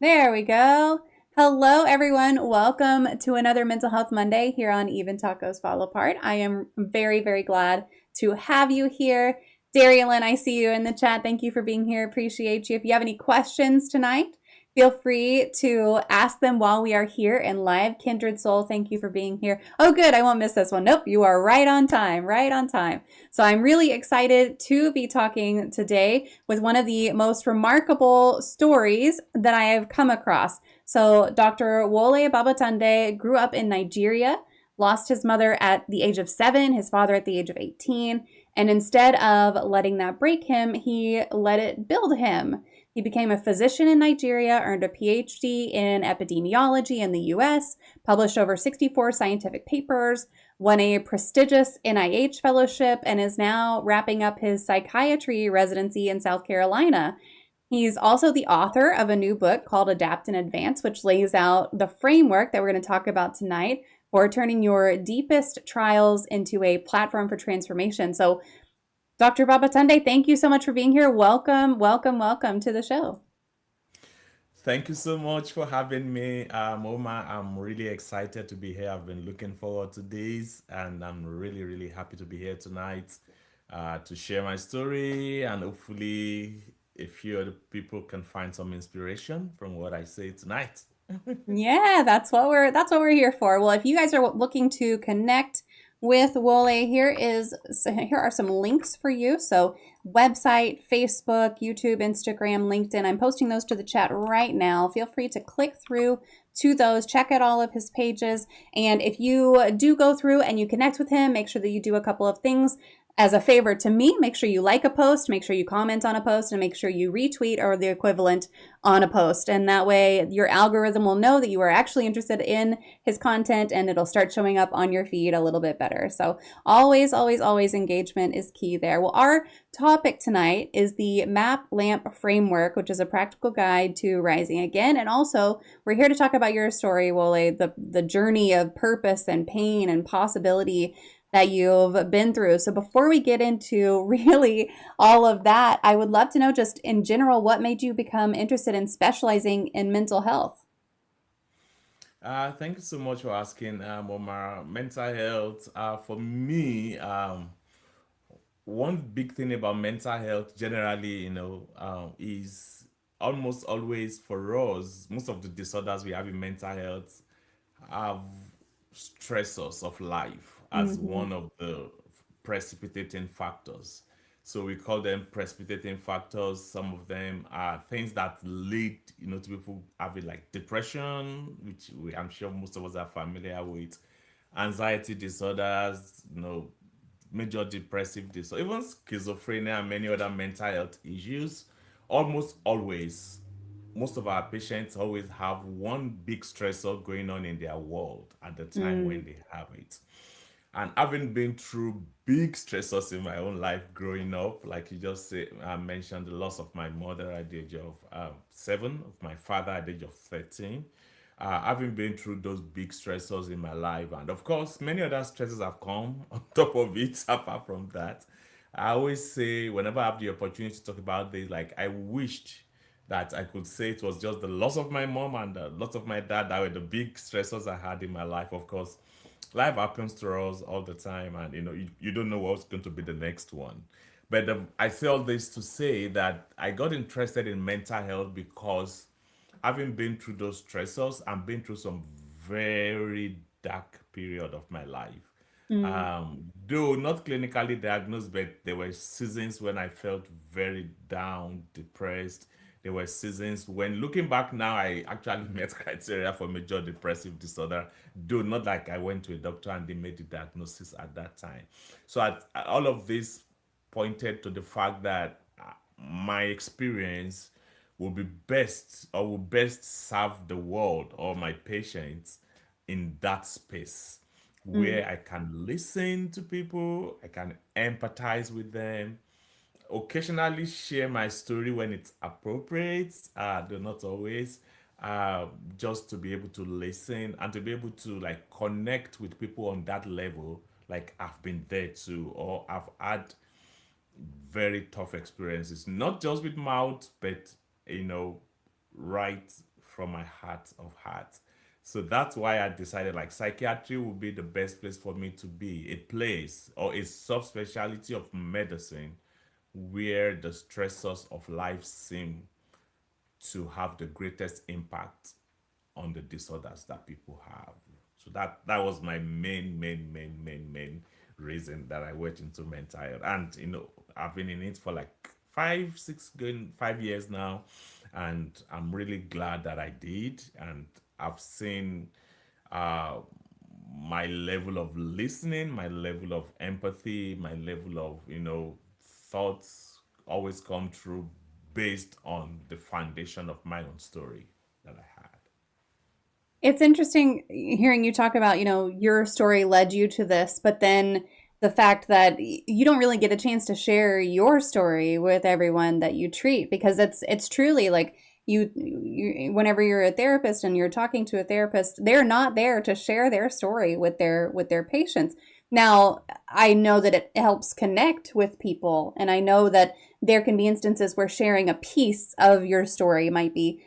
There we go. Hello, everyone. Welcome to another Mental Health Monday here on Even Tacos Fall Apart. I am very, very glad to have you here. Darian, I see you in the chat. Thank you for being here. Appreciate you. If you have any questions tonight, feel free to ask them while we are here in live. Kindred Soul, thank you for being here. Oh, good. I won't miss this one. Nope, you are right on time, right on time. So I'm really excited to be talking today with one of the most remarkable stories that I have come across. So Dr. Wole Babatunde grew up in Nigeria, lost his mother at the age of 7, his father at the age of 18, and instead of letting that break him, he let it build him. He became a physician in Nigeria, earned a PhD in epidemiology in the US, published over 64 scientific papers, won a prestigious NIH fellowship, and is now wrapping up his psychiatry residency in South Carolina. He's also the author of a new book called Adapt and Advance, which lays out the framework that we're going to talk about tonight for turning your deepest trials into a platform for transformation. So, Dr. Babatunde, thank you so much for being here. Welcome, welcome, welcome to the show. Thank you so much for having me, Moma. I'm really excited to be here. I've been looking forward to this, and I'm really, really happy to be here tonight to share my story. And hopefully, a few other people can find some inspiration from what I say tonight. Yeah, that's what we're here for. Well, if you guys are looking to connect with Wole, here are some links for you. So, website, Facebook, YouTube, Instagram, LinkedIn. I'm posting those to the chat right now. Feel free to click through to those, check out all of his pages, and if you do go through and you connect with him, make sure that you do a couple of things. As a favor to me, make sure you like a post, make sure you comment on a post, and make sure you retweet or the equivalent on a post. And that way, your algorithm will know that you are actually interested in his content and it'll start showing up on your feed a little bit better. So, always, always, always engagement is key there. Well, our topic tonight is the MAP LAMP framework, which is a practical guide to rising again. And also, we're here to talk about your story, Wole, the journey of purpose and pain and possibility that you've been through. So before we get into really all of that, I would love to know just in general what made you become interested in specializing in mental health. Thank you so much for asking, Moma. Mental health, for me, one big thing about mental health generally, is almost always for us, most of the disorders we have in mental health have stressors of life as Mm-hmm. one of the precipitating factors. So we call them precipitating factors. Some of them are things that lead, to people having like depression, which I'm sure most of us are familiar with, anxiety disorders, major depressive disorder, even schizophrenia and many other mental health issues. Almost always, most of our patients always have one big stressor going on in their world at the time Mm, when they have it. And having been through big stressors in my own life growing up, like you just mentioned, the loss of my mother at the age of 7, of my father at the age of 13, having been through those big stressors in my life, and of course, many other stresses have come on top of it. Apart from that, I always say, whenever I have the opportunity to talk about this, like I wished that I could say it was just the loss of my mom and the loss of my dad that were the big stressors I had in my life. Of course, life happens to us all the time, and you don't know what's going to be the next one. But I say all this to say that I got interested in mental health because having been through those stressors and been through some very dark period of my life. mm, Though not clinically diagnosed, but there were seasons when I felt very down, depressed. There were seasons when, looking back now, I actually met criteria for major depressive disorder, though not like I went to a doctor and they made the diagnosis at that time. So all of this pointed to the fact that my experience will be best or will best serve the world or my patients in that space mm, where I can listen to people, I can empathize with them, occasionally share my story when it's appropriate, though not always, just to be able to listen and to be able to like connect with people on that level, like I've been there too, or I've had very tough experiences, not just with mouth, but you know, right from my heart of hearts. So that's why I decided like psychiatry would be the best place for me to be, a place or a subspecialty of medicine where the stressors of life seem to have the greatest impact on the disorders that people have. So that was my main reason that I went into mental health. And I've been in it for like 5 years now, and I'm really glad that I did. And I've seen uh, my level of listening, my level of empathy, my level of thoughts always come true based on the foundation of my own story that I had. It's interesting hearing you talk about, your story led you to this, but then the fact that you don't really get a chance to share your story with everyone that you treat, because it's truly like whenever you're a therapist and you're talking to a therapist, they're not there to share their story with their patients. Now, I know that it helps connect with people, and I know that there can be instances where sharing a piece of your story might be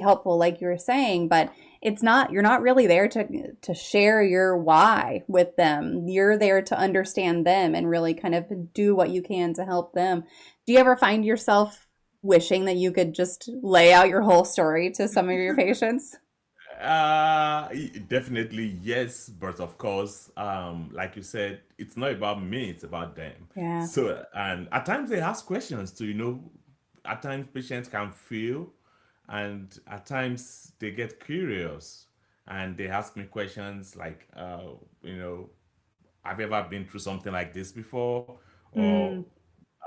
helpful, like you were saying, but you're not really there to share your why with them. You're there to understand them and really kind of do what you can to help them. Do you ever find yourself wishing that you could just lay out your whole story to some of your patients? Definitely yes, but of course, like you said, it's not about me, it's about them. Yeah. So, and at times they ask questions too, at times patients can feel, and at times they get curious and they ask me questions like, you know, have you ever been through something like this before? Or, Mm,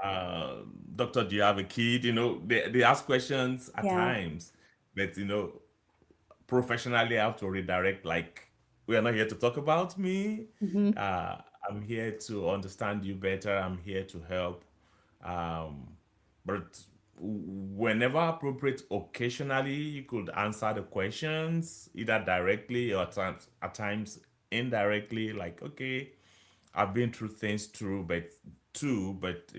uh, doctor, do you have a kid? They ask questions at yeah. times, but professionally I have to redirect like we are not here to talk about me. Hmm. uh, I'm here to understand you better, I'm here to help. um, but whenever appropriate, occasionally you could answer the questions either directly or at times indirectly, like, okay, I've been through things but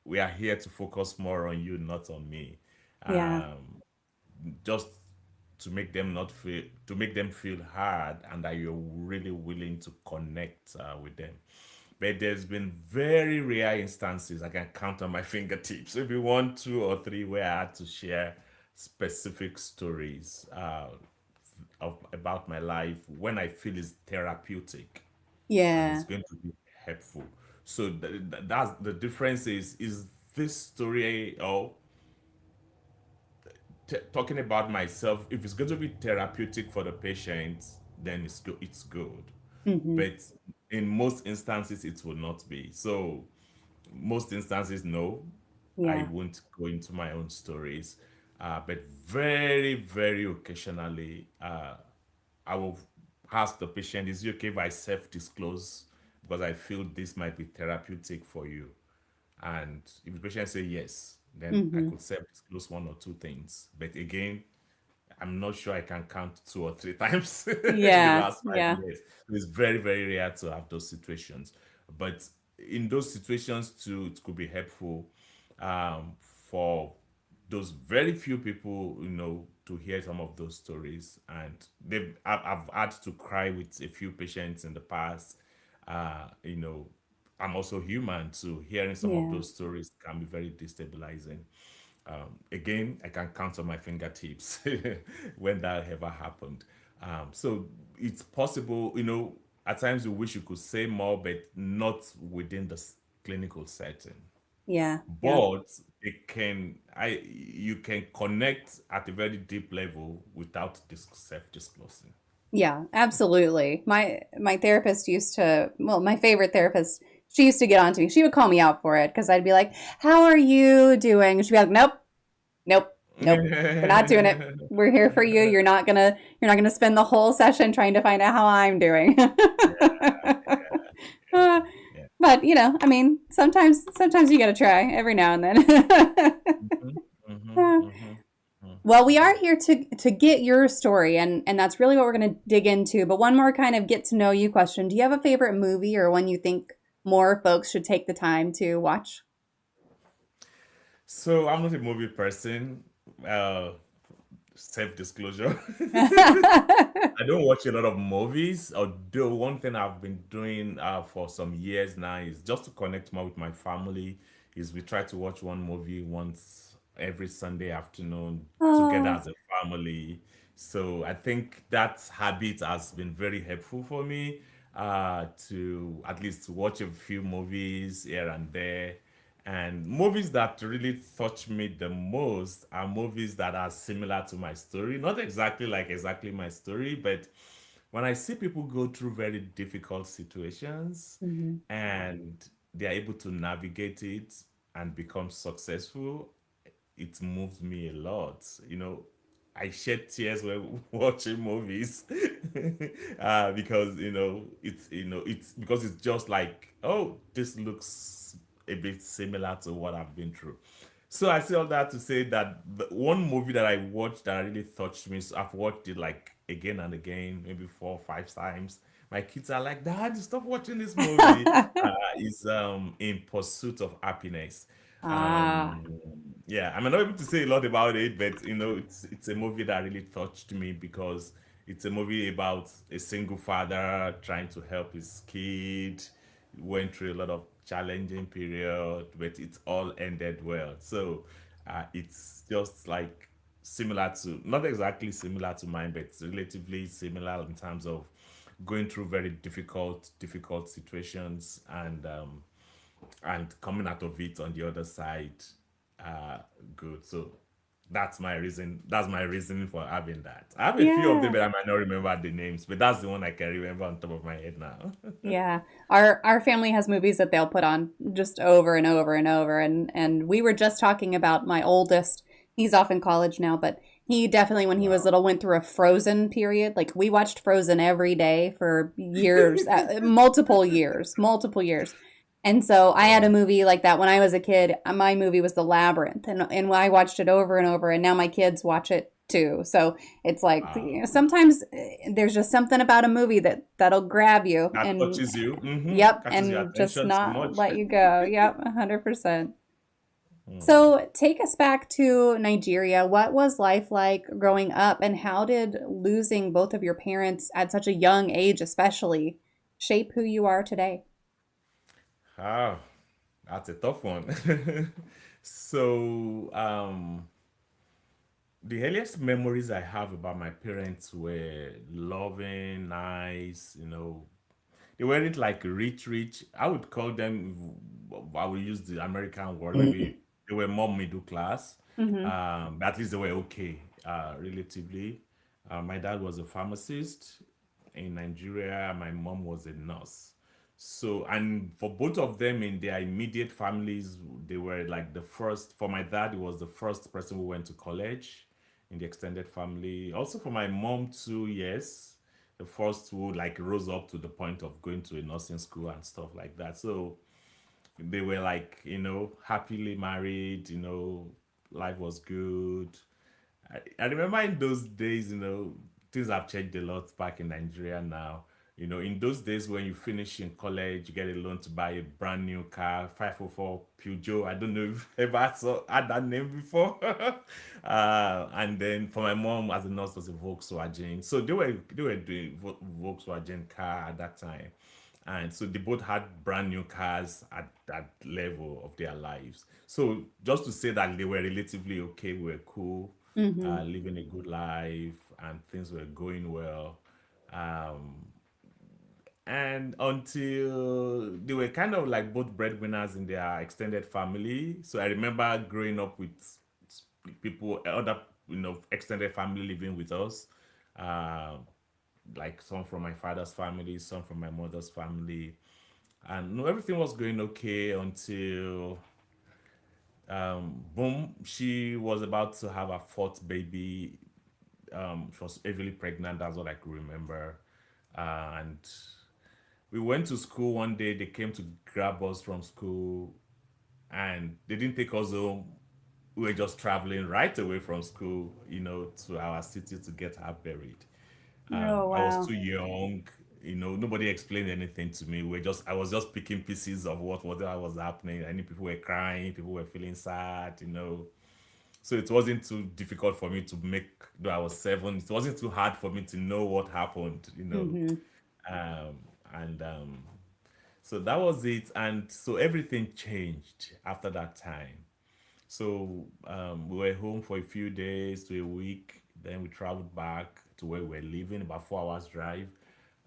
we are here to focus more on you, not on me. Yeah. um, just to make them feel hard and that you're really willing to connect with them. But there's been very rare instances I can count on my fingertips, maybe one, two, or three, where I had to share specific stories about my life when I feel it's therapeutic and it's Yeah. going to be helpful. So that's the difference. Is this story or talking about myself, if it's going to be therapeutic for the patient, then it's good. Hmm. But in most instances, it will not be. So most instances, no, I Yeah. won't go into my own stories. But very, very occasionally, I will ask the patient, is it okay if I self-disclose because I feel this might be therapeutic for you? And if the patient say yes, then I Hmm. could self-disclose one or two things. But again, I'm not sure I can count two or three times in the Yeah. last five Yeah. years. It's very, very rare to have those situations. But in those situations too, it could be helpful for those very few people, to hear some of those stories. And I've had to cry with a few patients in the past. Uh, you know, I'm also human, so hearing some of Yeah. those stories can be very destabilizing. Again, I can count on my fingertips when that ever happened. So it's possible, at times you wish you could say more, but not within the clinical setting. Yeah. Yeah. But you can connect at a very deep level without self-disclosing. Yeah, absolutely. My therapist used to, well, my favorite therapist, she used to get on to me. She would call me out for it because I'd be like, "How are you doing?" And she'd be like, "Nope, nope, nope. We're not doing it. We're here for you. You're not gonna spend the whole session trying to find out how I'm doing." Uh, Yeah. but I mean, sometimes you gotta try every now and then. Mhm, mhm, Uh, mhm, mhm, Well, we are mhm. here to get your story, and that's really what we're going to dig into. But one more kind of get to know you question: do you have a favorite movie or one you think more folks should take the time to watch? So I'm not a movie person. Uh, self-disclosure. I don't watch a lot of movies, although one thing I've been doing for some years now is just to connect more with my family. Is we try to watch one movie once every Sunday afternoon together Oh, as a family. So I think that habit has been very helpful for me to at least watch a few movies here and there. And movies that really touch me the most are movies that are similar to my story. Not exactly like exactly my story, but when I see people go through very difficult situations mhm. and they are able to navigate it and become successful, it moves me a lot. I shed tears when watching movies because it's because it's just like, oh, this looks a bit similar to what I've been through. So I say all that to say that the one movie that I watched that really touched me, so I've watched it like again and again, maybe 4 or 5 times. My kids are like, Dad, stop watching this movie. Is In Pursuit of Happiness. Ah, Um, yeah, I'm not able to say a lot about it, but it's a movie that really touched me because it's a movie about a single father trying to help his kid. Went through a lot of challenging period, but it all ended well. So it's just like similar to, not exactly similar to mine, but relatively similar in terms of going through very difficult situations and coming out of it on the other side uh good. So that's my reasoning for having that. I have a few of them, yeah. but I might not remember the names, but that's the one I can remember on top of my head now. Yeah. Our family has movies that they'll put on just over and over and over, and we were just talking about my oldest. He's off in college now, but he definitely when he was Wow. little went through a Frozen period. Like we watched Frozen every day for years, multiple years, multiple years. And so I had a Oh, movie like that when I was a kid. My movie was The Labyrinth, and I watched it over and over, and now my kids watch it too. So it's like wow. sometimes there's just something about a movie that'll grab you, That and touches you, yep, catches your and just attention so not much. let you go. Yep, 100%. So take us back to Nigeria. What was life like growing up, and how did losing both of your parents at such a young age, especially, shape who you are today? Ah, that's a tough one. So, the earliest memories I have about my parents were loving, nice, they weren't like rich. I would call them, I would use the American word, maybe they were more middle class. Mm-hmm. But at least they were okay, relatively. My dad was a pharmacist in Nigeria. My mom was a nurse. So, and for both of them in their immediate families, they were like the first. For my dad, he was the first person who went to college in the extended family. Also for my mom too, yes, the first who like rose up to the point of going to a nursing school and stuff like that. So they were like, happily married, life was good. I remember in those days, things have changed a lot back in Nigeria now. In those days when you finish in college, you get a loan to buy a brand new car, 504 Peugeot. I don't know if you ever had that name before. And then for my mom, as a nurse, was a Volkswagen. So they were doing Volkswagen car at that time. And so they both had brand new cars at that level of their lives. So just to say that they were relatively okay, we were cool, Mm-hmm. living a good life, and things were going well. Um, and until they were kind of like both breadwinners in their extended family. So I remember growing up with people, other, extended family living with us. Uh, like some from my father's family, some from my mother's family, and no, everything was going okay until boom, she was about to have her fourth baby. She was heavily pregnant. That's what I could remember. And we went to school one day. They came to grab us from school, and they didn't take us home. We were just traveling right away from school, to our city to get her buried. Oh, I was wow. too young. Nobody explained anything to me. I was just picking pieces of whatever was happening. I knew people were crying, people were feeling sad. So it wasn't too difficult for me to make, though I was 7, it wasn't too hard for me to know what happened, Mm-hmm. Um, and so that was it. And so everything changed after that time. So we were home for a few days to a week. Then we traveled back to where we were living, about 4 hours drive,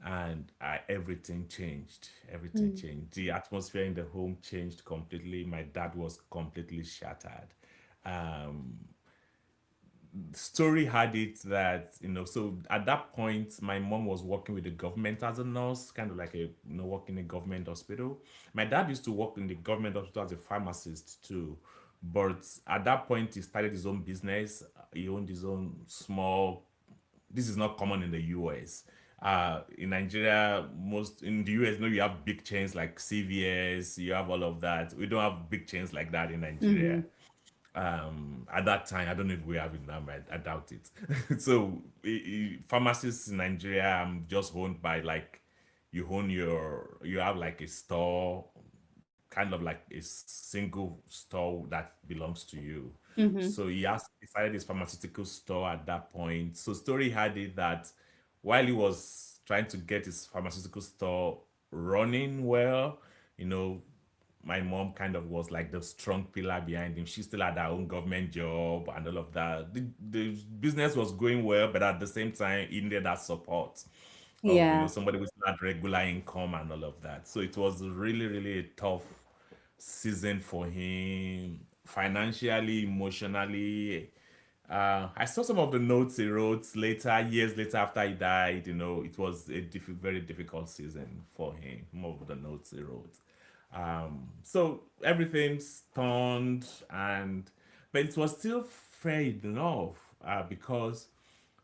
and everything changed. Everything changed. The atmosphere in the home changed completely. My dad was completely shattered. Um, Story had it that, so at that point my mom was working with the government as a nurse, kind of like working in a government hospital. My dad used to work in the government hospital as a pharmacist too, but at that point he started his own business. He owned his own small, this is not common in the US. In Nigeria, most in the US, you you have big chains like CVS, you have all of that. We don't have big chains like that in Mm-hmm. Nigeria. At that time, I don't know if we have it now, but I doubt it. So pharmacists in Nigeria just owned by, like, you have like a store, kind of like a single store that belongs to you. Mm-hmm. So he started his pharmaceutical store at that point. So story had it that while he was trying to get his pharmaceutical store running well, you know, my mom kind of was like the strong pillar behind him. She still had her own government job and all of that. The business was going well, but at the same time, he needed that support of, Yeah. somebody with that regular income and all of that. So it was really, really a tough season for him, financially, emotionally. I saw some of the notes he wrote later, years later after he died. It was a very difficult season for him. More of the notes he wrote. So everything's turned, but it was still fair enough, because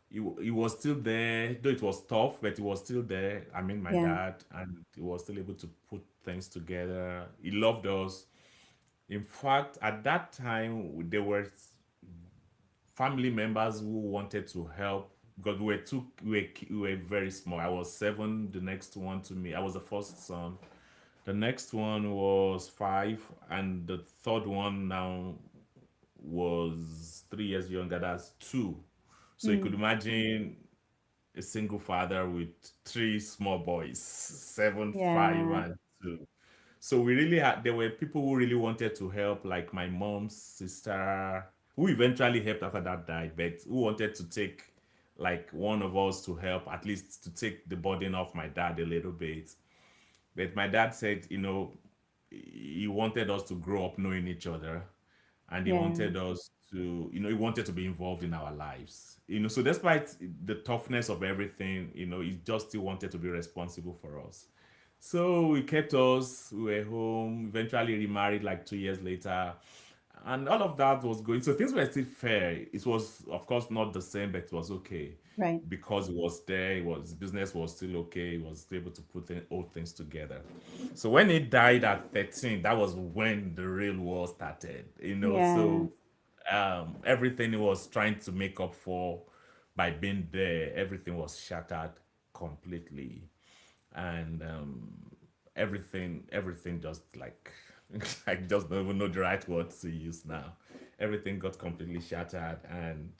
he was still there, though it was tough, but he was still there. I mean, my Yeah. dad, and he was still able to put things together. He loved us. In fact, at that time, there were family members who wanted to help, because we were very small. I was 7. The next one to me, I was the first son. The next one was 5, and the third one now was 3 years younger. That's 2. So you could Mm. imagine a single father with 3 small boys, 7, 5, Yeah. and 2. So we really had, there were people who really wanted to help, like my mom's sister, who eventually helped after that died, but who wanted to take, like, one of us to help, at least to take the burden off my dad a little bit. But my dad said, he wanted us to grow up knowing each other, and he Yeah. wanted us to, he wanted to be involved in our lives. So despite the toughness of everything, he just still wanted to be responsible for us. So he kept us, we were home, eventually remarried like 2 years later. And all of that was going. So things were still fair. It was, of course, not the same, but it was okay Right. because it was there. Business was still okay. He was able to put all things together. So when he died at 13, that was when the real war started. Yeah. So everything he was trying to make up for by being there, everything was shattered completely, and everything just like I just don't even know the right words to use now. Everything got completely shattered, and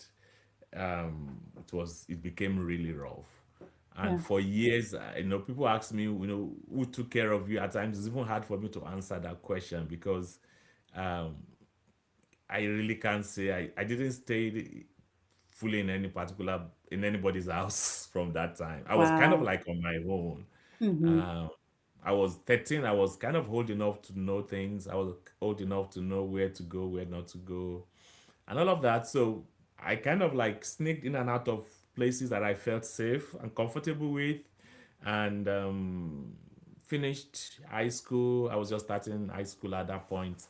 it became really rough. And Yeah. for years, people ask me, who took care of you. At times, it's even hard for me to answer that question because um, I really can't say I didn't stay fully in anybody's house from that time. I was kind of Wow. like on my own. Mm-hmm. Um, I was 13. I was kind of old enough to know things. I was old enough to know where to go, where not to go, and all of that. So I kind of like sneaked in and out of places that I felt safe and comfortable with, and finished high school. I was just starting high school at that point.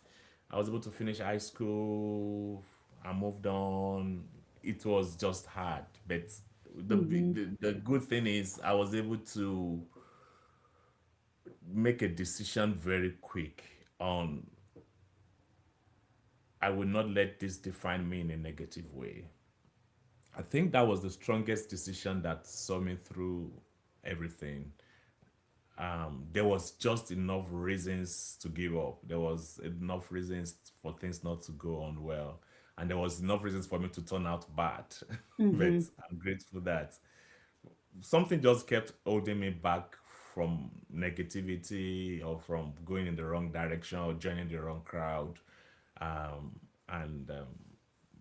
I was able to finish high school. I moved on. It was just hard, but Mm-hmm. the good thing is I was able to make a decision very quick on I will not let this define me in a negative way. I think that was the strongest decision that saw me through everything. There was just enough reasons to give up. There was enough reasons for things not to go on well. and there was enough reasons for me to turn out bad. But Mm-hmm. I'm grateful that something just kept holding me back from negativity or from going in the wrong direction or joining the wrong crowd. And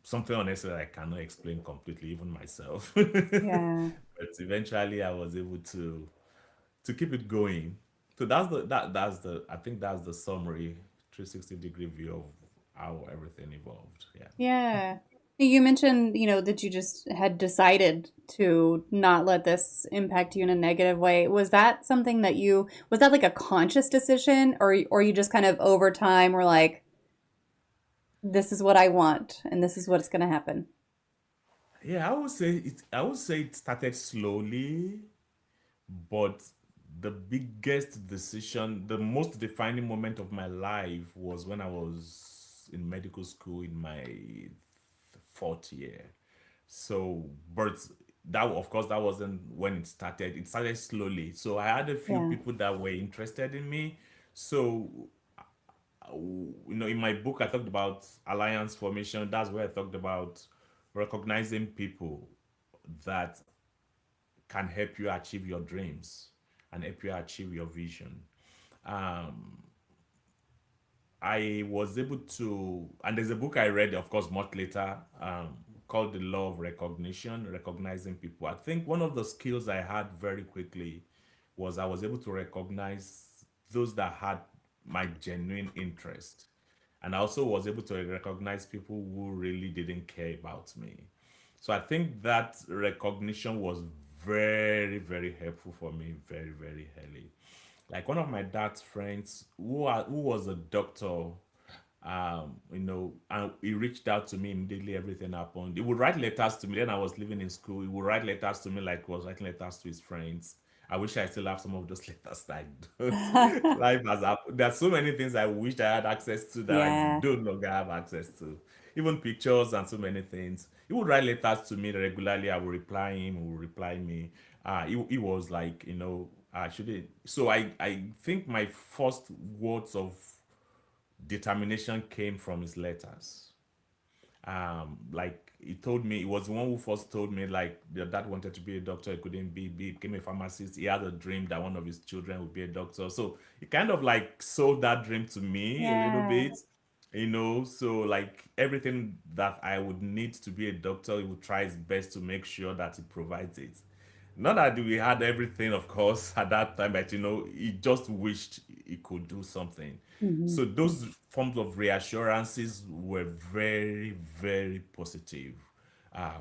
something honestly I cannot explain completely, even myself. Yeah. But eventually I was able to keep it going. So that's the I think that's the summary 360-degree view of how everything evolved. Yeah. Yeah. You mentioned, that you just had decided to not let this impact you in a negative way. Was that like a conscious decision, or you just kind of over time were like, this is what I want and this is what's going to happen? Yeah, I would say it started slowly, but the biggest decision, the most defining moment of my life was when I was in medical school in my fourth year. So, but that of course that wasn't when it started. It started slowly. So I had a few Yeah. people that were interested in me. So in my book I talked about alliance formation. That's where I talked about recognizing people that can help you achieve your dreams and help you achieve your vision. Um, I was able to, and there's a book I read, of course, much later, called The Law of Recognition, recognizing people. I think one of the skills I had very quickly was I was able to recognize those that had my genuine interest. And I also was able to recognize people who really didn't care about me. So I think that recognition was very, very helpful for me, very, very early. Like one of my dad's friends who was a doctor, and he reached out to me immediately. Everything happened. He would write letters to me. Then I was living in school. He would write letters to me like he was writing letters to his friends. I wish I still have some of those letters that I don't. Life has happened. There's so many things I wished I had access to that I Yeah. don't longer have access to. Even pictures and so many things. He would write letters to me regularly. I would reply him. He would reply me. He was like, should it? So I think my first words of determination came from his letters. Like he told me, he was the one who first told me like their dad wanted to be a doctor, he couldn't be, became a pharmacist. He had a dream that one of his children would be a doctor. So he kind of like sold that dream to me a little Yeah. bit, so like everything that I would need to be a doctor, he would try his best to make sure that he provides it. Not that we had everything, of course, at that time, but he just wished he could do something. Hmm. So those forms of reassurances were very, very positive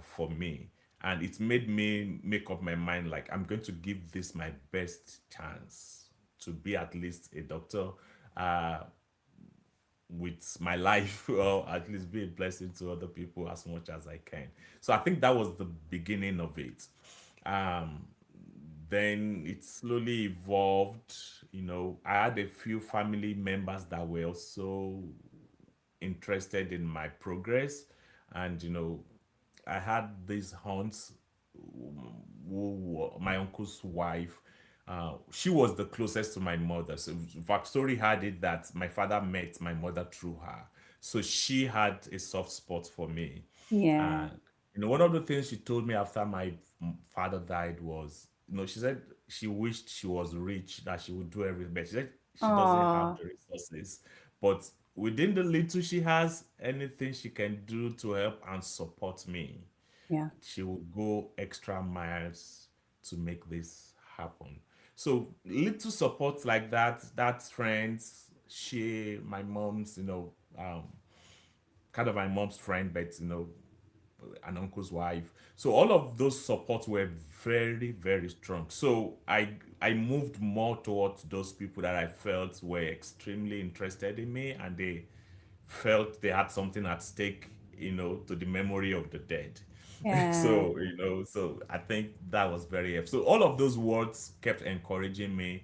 for me. And it made me make up my mind like, I'm going to give this my best chance to be at least a doctor. Uh, with my life or at least be a blessing to other people as much as I can. So I think that was the beginning of it. Um, then it slowly evolved. I had a few family members that were also interested in my progress, and I had these aunts my uncle's wife. She was the closest to my mother. So, in fact, story had it that my father met my mother through her. So she had a soft spot for me. Yeah. And one of the things she told me after my father died was, she said she wished she was rich, that she would do everything, but she said she doesn't have Aw. the resources. But within the little she has, anything she can do to help and support me, Yeah. she will go extra miles to make this happen. So little support like that, that's friends, my mom's, kind of my mom's friend, but an uncle's wife. So all of those supports were very, very strong. So I moved more towards those people that I felt were extremely interested in me, and they felt they had something at stake, to the memory of the dead. Yeah. So I think that was very helpful. So all of those words kept encouraging me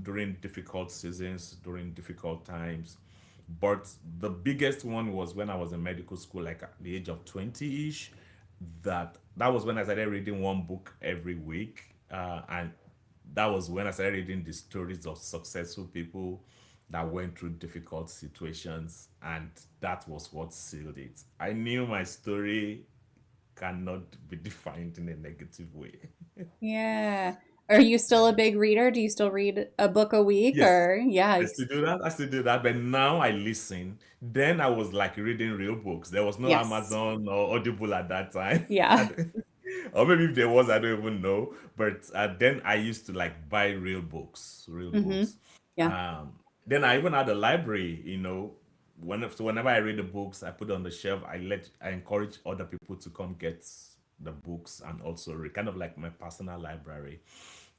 during difficult seasons, during difficult times. But the biggest one was when I was in medical school, like at the age of 20-ish. That was when I started reading one book every week. And that was when I started reading the stories of successful people, that went through difficult situations, and that was what sealed it. I knew my story cannot be defined in a negative way. Yeah. Are you still a big reader? Do you still read a book a week Yes, or yeah, I still do that. I still do that. But now I listen. Then I was like reading real books. There was no yes. Amazon or Audible at that time. Yeah. Or maybe if there was, I don't even know. But then I used to like buy real books, real Mm-hmm. books. Yeah. Um, then I even had a library, whenever I read the books, I put on the shelf. I encourage other people to come get the books and also read, kind of like my personal library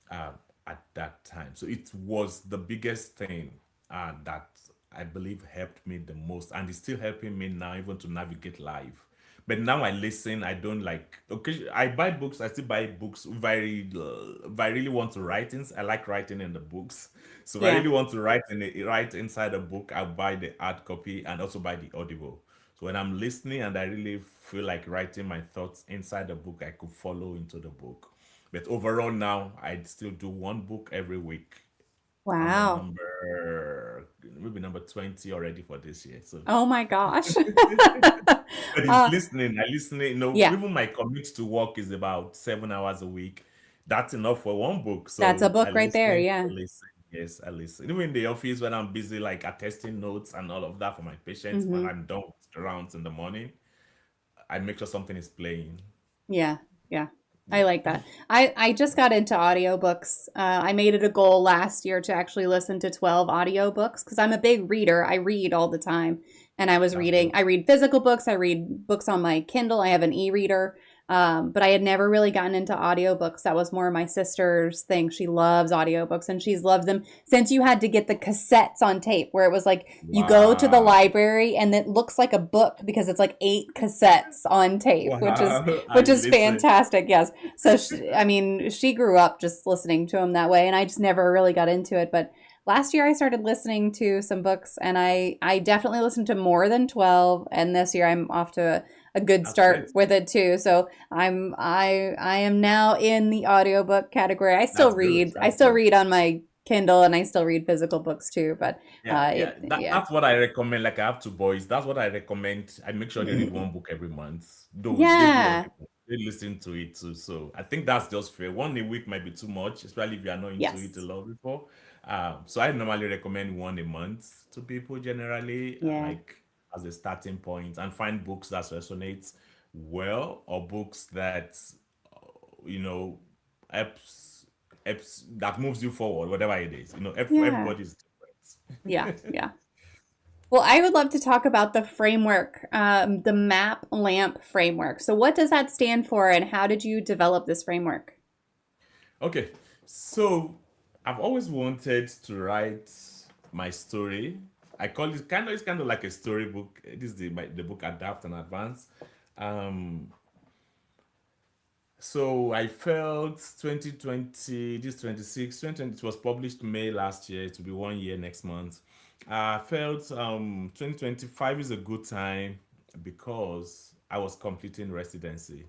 uh, at that time. So it was the biggest thing that I believe helped me the most, and it's still helping me now, even to navigate life. But now I listen. I don't like. Okay, I buy books. I still buy books. If I really want to write things, I like writing in the books. So if I Yeah. really want to write inside a book, I buy the hard copy and also buy the audible. So when I'm listening and I really feel like writing my thoughts inside the book, I could follow into the book. But overall, now I still do one book every week. I'm on Wow. maybe number 20 already for this year. So, Oh my gosh. but it's uh, listening. I listen. yeah. Even my commute to work is about 7 hours a week. That's enough for one book. That's a So book right there. I Yeah. listen. Yes, I listen. Even in the office when I'm busy, like attesting notes and all of that for my patients, when Mm-hmm. I'm done with the rounds in the morning, I make sure something is playing. Yeah, yeah. I Yeah. like that. I just got into audiobooks. I made it a goal last year to actually listen to 12 audiobooks because I'm a big reader. I read all the time. And That's good. I read physical books, I read books on my Kindle, I have an e-reader. But I had never really gotten into audiobooks. That was more my sister's thing. She loves audiobooks and she's loved them since you had to get the cassettes on tape, where it was like you go to the Wow. library and it looks like a book because it's like 8 cassettes on tape, Wow. which And is listen. fantastic. Yes. So I mean, she grew up just listening to them that way, and I just never really got into it. But last year I started listening to some books, and I definitely listened to more than 12. And this year I'm off to a good That's start great. with it too. So I am now in the audiobook category. I still That's good. read. I That's still good. read on my Kindle, and I still read physical books too. But Yeah, yeah. yeah, That's what I recommend. Like I have two boys. That's what I recommend. I make sure they read one book every month. Though they do yeah, audio, they listen to it too. So I think that's just fair. One a week might be too much, especially if you are not into it a yes, lot before. So I normally recommend one a month to people generally, yeah, like as a starting point, and find books that resonates well, or books that you know helps that moves you forward, whatever it is. yeah, Everybody's yeah, different. yeah. Well, I would love to talk about the framework, the MAP LAMP framework. So, what does that stand for, and how did you develop this framework? Okay, so I've always wanted to write my story. I call it it's kind of like a storybook. This is the book Adapt and Advance. Um, So I felt 2020, this 26, 2020, it was published May last year. It will be 1 year next month. I felt 2025 is a good time because I was completing residency.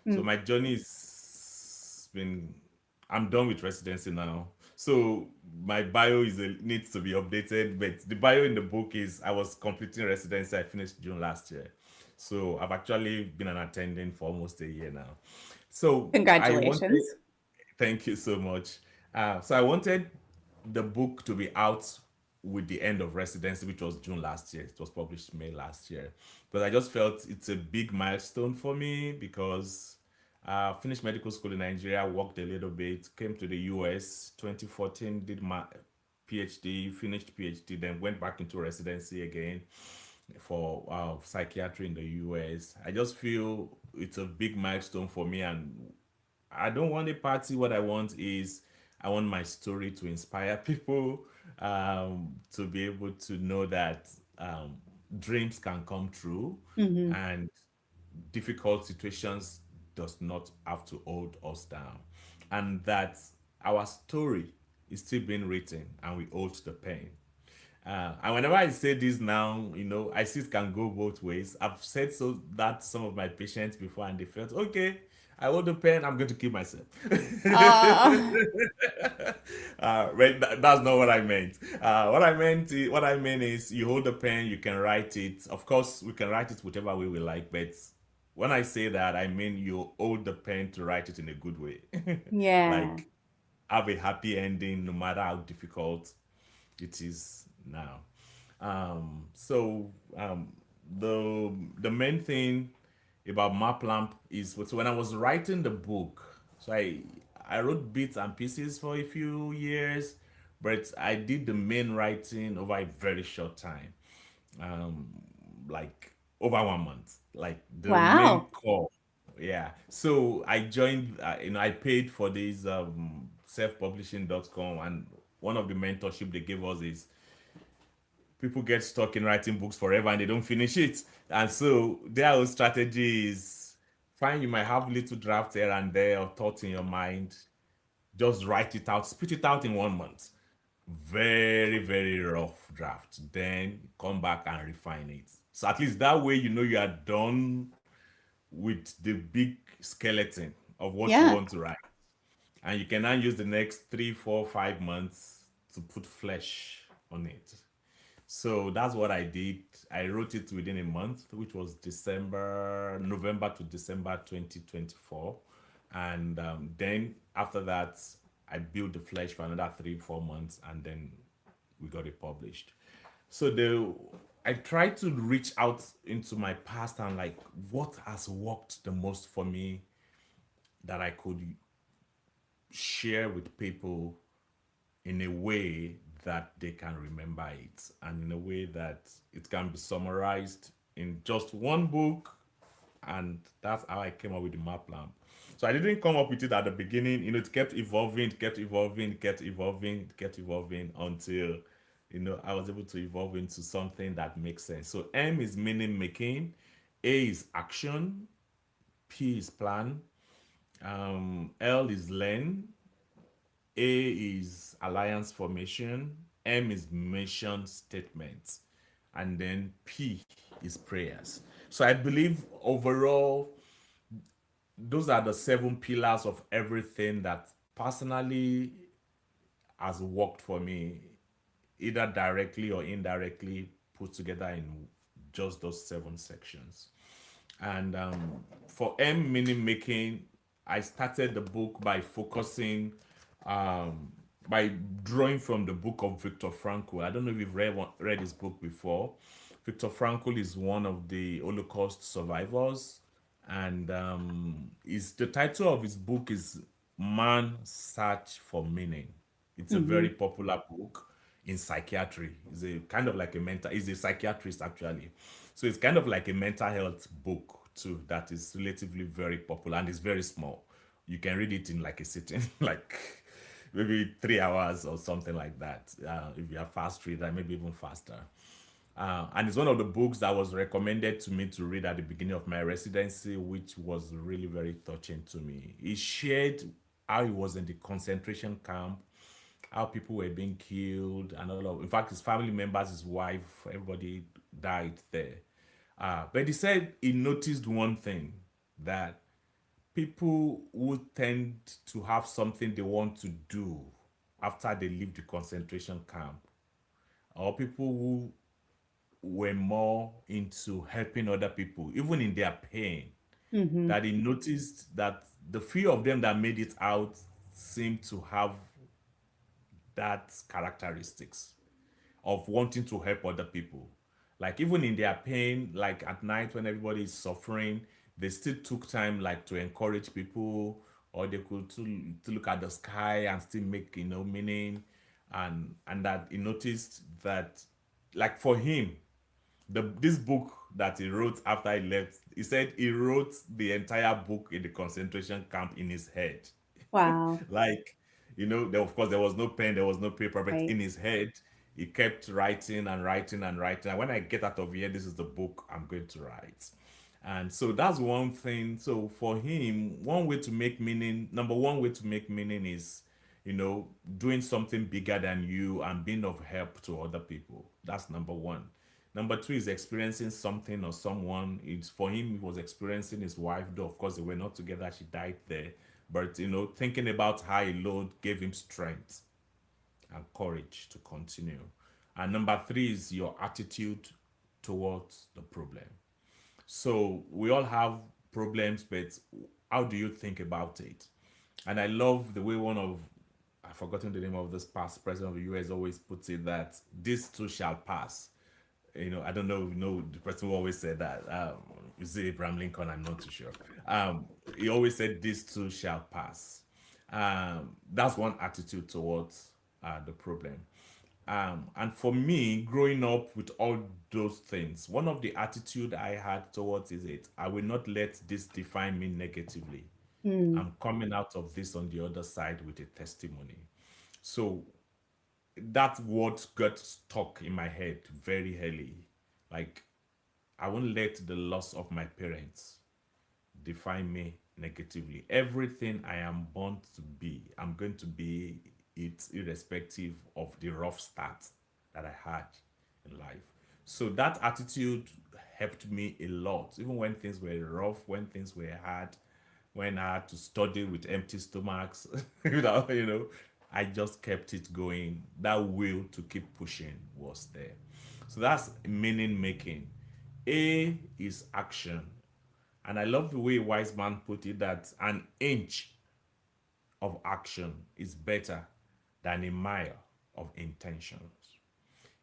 So Mm, my journey is been, I'm done with residency now. So my bio needs to be updated, but the bio in the book is I was completing residency. I finished June last year. So I've actually been an attending for almost a year now. So I wanted, congratulations. thank you so much. So I wanted the book to be out with the end of residency, which was June last year. It was published May last year. But I just felt it's a big milestone for me because finished medical school in Nigeria, worked a little bit, came to the US 2014, did my PhD, finished PhD, then went back into residency again for psychiatry in the US. I just feel it's a big milestone for me, and I don't want a party. What I want is I want my story to inspire people, to be able to know that dreams can come true, Hmm. and difficult situations does not have to hold us down, and that our story is still being written and we hold the pen. And whenever I say this now, I see it can go both ways. I've said so that some of my patients before, and they felt, okay, I hold the pen, I'm going to kill myself. Uh, Well, that's not what I meant. What I mean is, you hold the pen, you can write it. Of course, we can write it whichever way we like, but when I say that, I mean you hold the pen to write it in a good way, Yeah. like have a happy ending, no matter how difficult it is now. So the main thing about map lamp is, so when I was writing the book, so I wrote bits and pieces for a few years, but I did the main writing over a very short time, um, like over 1 month, like the main Wow. core. Yeah. So I joined, I paid for this selfpublishing.com, and one of the mentorship they gave us is people get stuck in writing books forever and they don't finish it. And so their whole strategy is fine, you might have little draft here and there or thoughts in your mind. Just write it out, spit it out in 1 month. Very, very rough draft. Then come back and refine it. So at least that way you know you are done with the big skeleton of what you Yeah. want to write. And you can now use the next 3, 4, 5 months to put flesh on it. So that's what I did. I wrote it within a month, which was November to December 2024. And then after that, I built the flesh for another 3, 4 months, and then we got it published. So I tried to reach out into my past and like what has worked the most for me that I could share with people in a way that they can remember it, and in a way that it can be summarized in just one book. And that's how I came up with the map lamp. So I didn't come up with it at the beginning. It kept evolving, it kept evolving, it kept evolving, it kept evolving until I was able to evolve into something that makes sense. So M is meaning making, A is action, P is plan, L is learn, A is alliance formation, M is mission statement, and then P is prayers. So I believe overall, those are the 7 pillars of everything that personally has worked for me, either directly or indirectly, put together in just those 7 sections. And for M, meaning making, I started the book by focusing, um, by drawing from the book of Viktor Frankl. I don't know if you've read his book before. Viktor Frankl is one of the Holocaust survivors, and is the title of his book is Man Search for Meaning. It's a Mm-hmm. very popular book in psychiatry. It's a kind of like a mental. He's a psychiatrist actually, so it's kind of like a mental health book too that is relatively very popular and it's very small. You can read it in like a sitting, like maybe 3 hours or something like that. If you're a fast reader, maybe even faster. And it's one of the books that was recommended to me to read at the beginning of my residency, which was really very touching to me. He shared how he was in the concentration camp, how people were being killed, and all of. In fact, his family members, his wife, everybody died there. But he said he noticed one thing, that people who tend to have something they want to do after they leave the concentration camp, or people who were more into helping other people, even in their pain, Mm-hmm. that he noticed that the few of them that made it out seemed to have that characteristics of wanting to help other people. Like even in their pain, like at night when everybody is suffering, they still took time like to encourage people, or they could to look at the sky and still make meaning. And that he noticed that, like for him, this book that he wrote after he left, he said he wrote the entire book in the concentration camp in his head. Wow. Like, of course there was no pen, there was no paper, but Right. in his head he kept writing and writing and writing. And when I get out of here, this is the book I'm going to write. And so that's one thing. So for him, one way to make meaning, number one way to make meaning is, doing something bigger than you and being of help to other people. That's number one. Number two is experiencing something or someone. It's for him, he was experiencing his wife, though of course they were not together, she died there. But thinking about her alone gave him strength. and courage to continue. And number three is your attitude towards the problem. So we all have problems, but how do you think about it? And I love the way one of, I've forgotten the name of this past president of the US always puts it, that this too shall pass. I don't know, the person who always said that. Is it Abraham Lincoln? I'm not too sure. He always said, this too shall pass. That's one attitude towards the problem. And for me, growing up with all those things, one of the attitude I had towards is it, I will not let this define me negatively. Mm. I'm coming out of this on the other side with a testimony. So that word got stuck in my head very early. Like, I won't let the loss of my parents define me negatively. Everything I am born to be, I'm going to be it irrespective of the rough start that I had in life. So that attitude helped me a lot, even when things were rough, when things were hard, when I had to study with empty stomachs, I just kept it going. That will to keep pushing was there. So that's meaning making. A is action. And I love the way Wise Man put it, that an inch of action is better than a mile of intentions.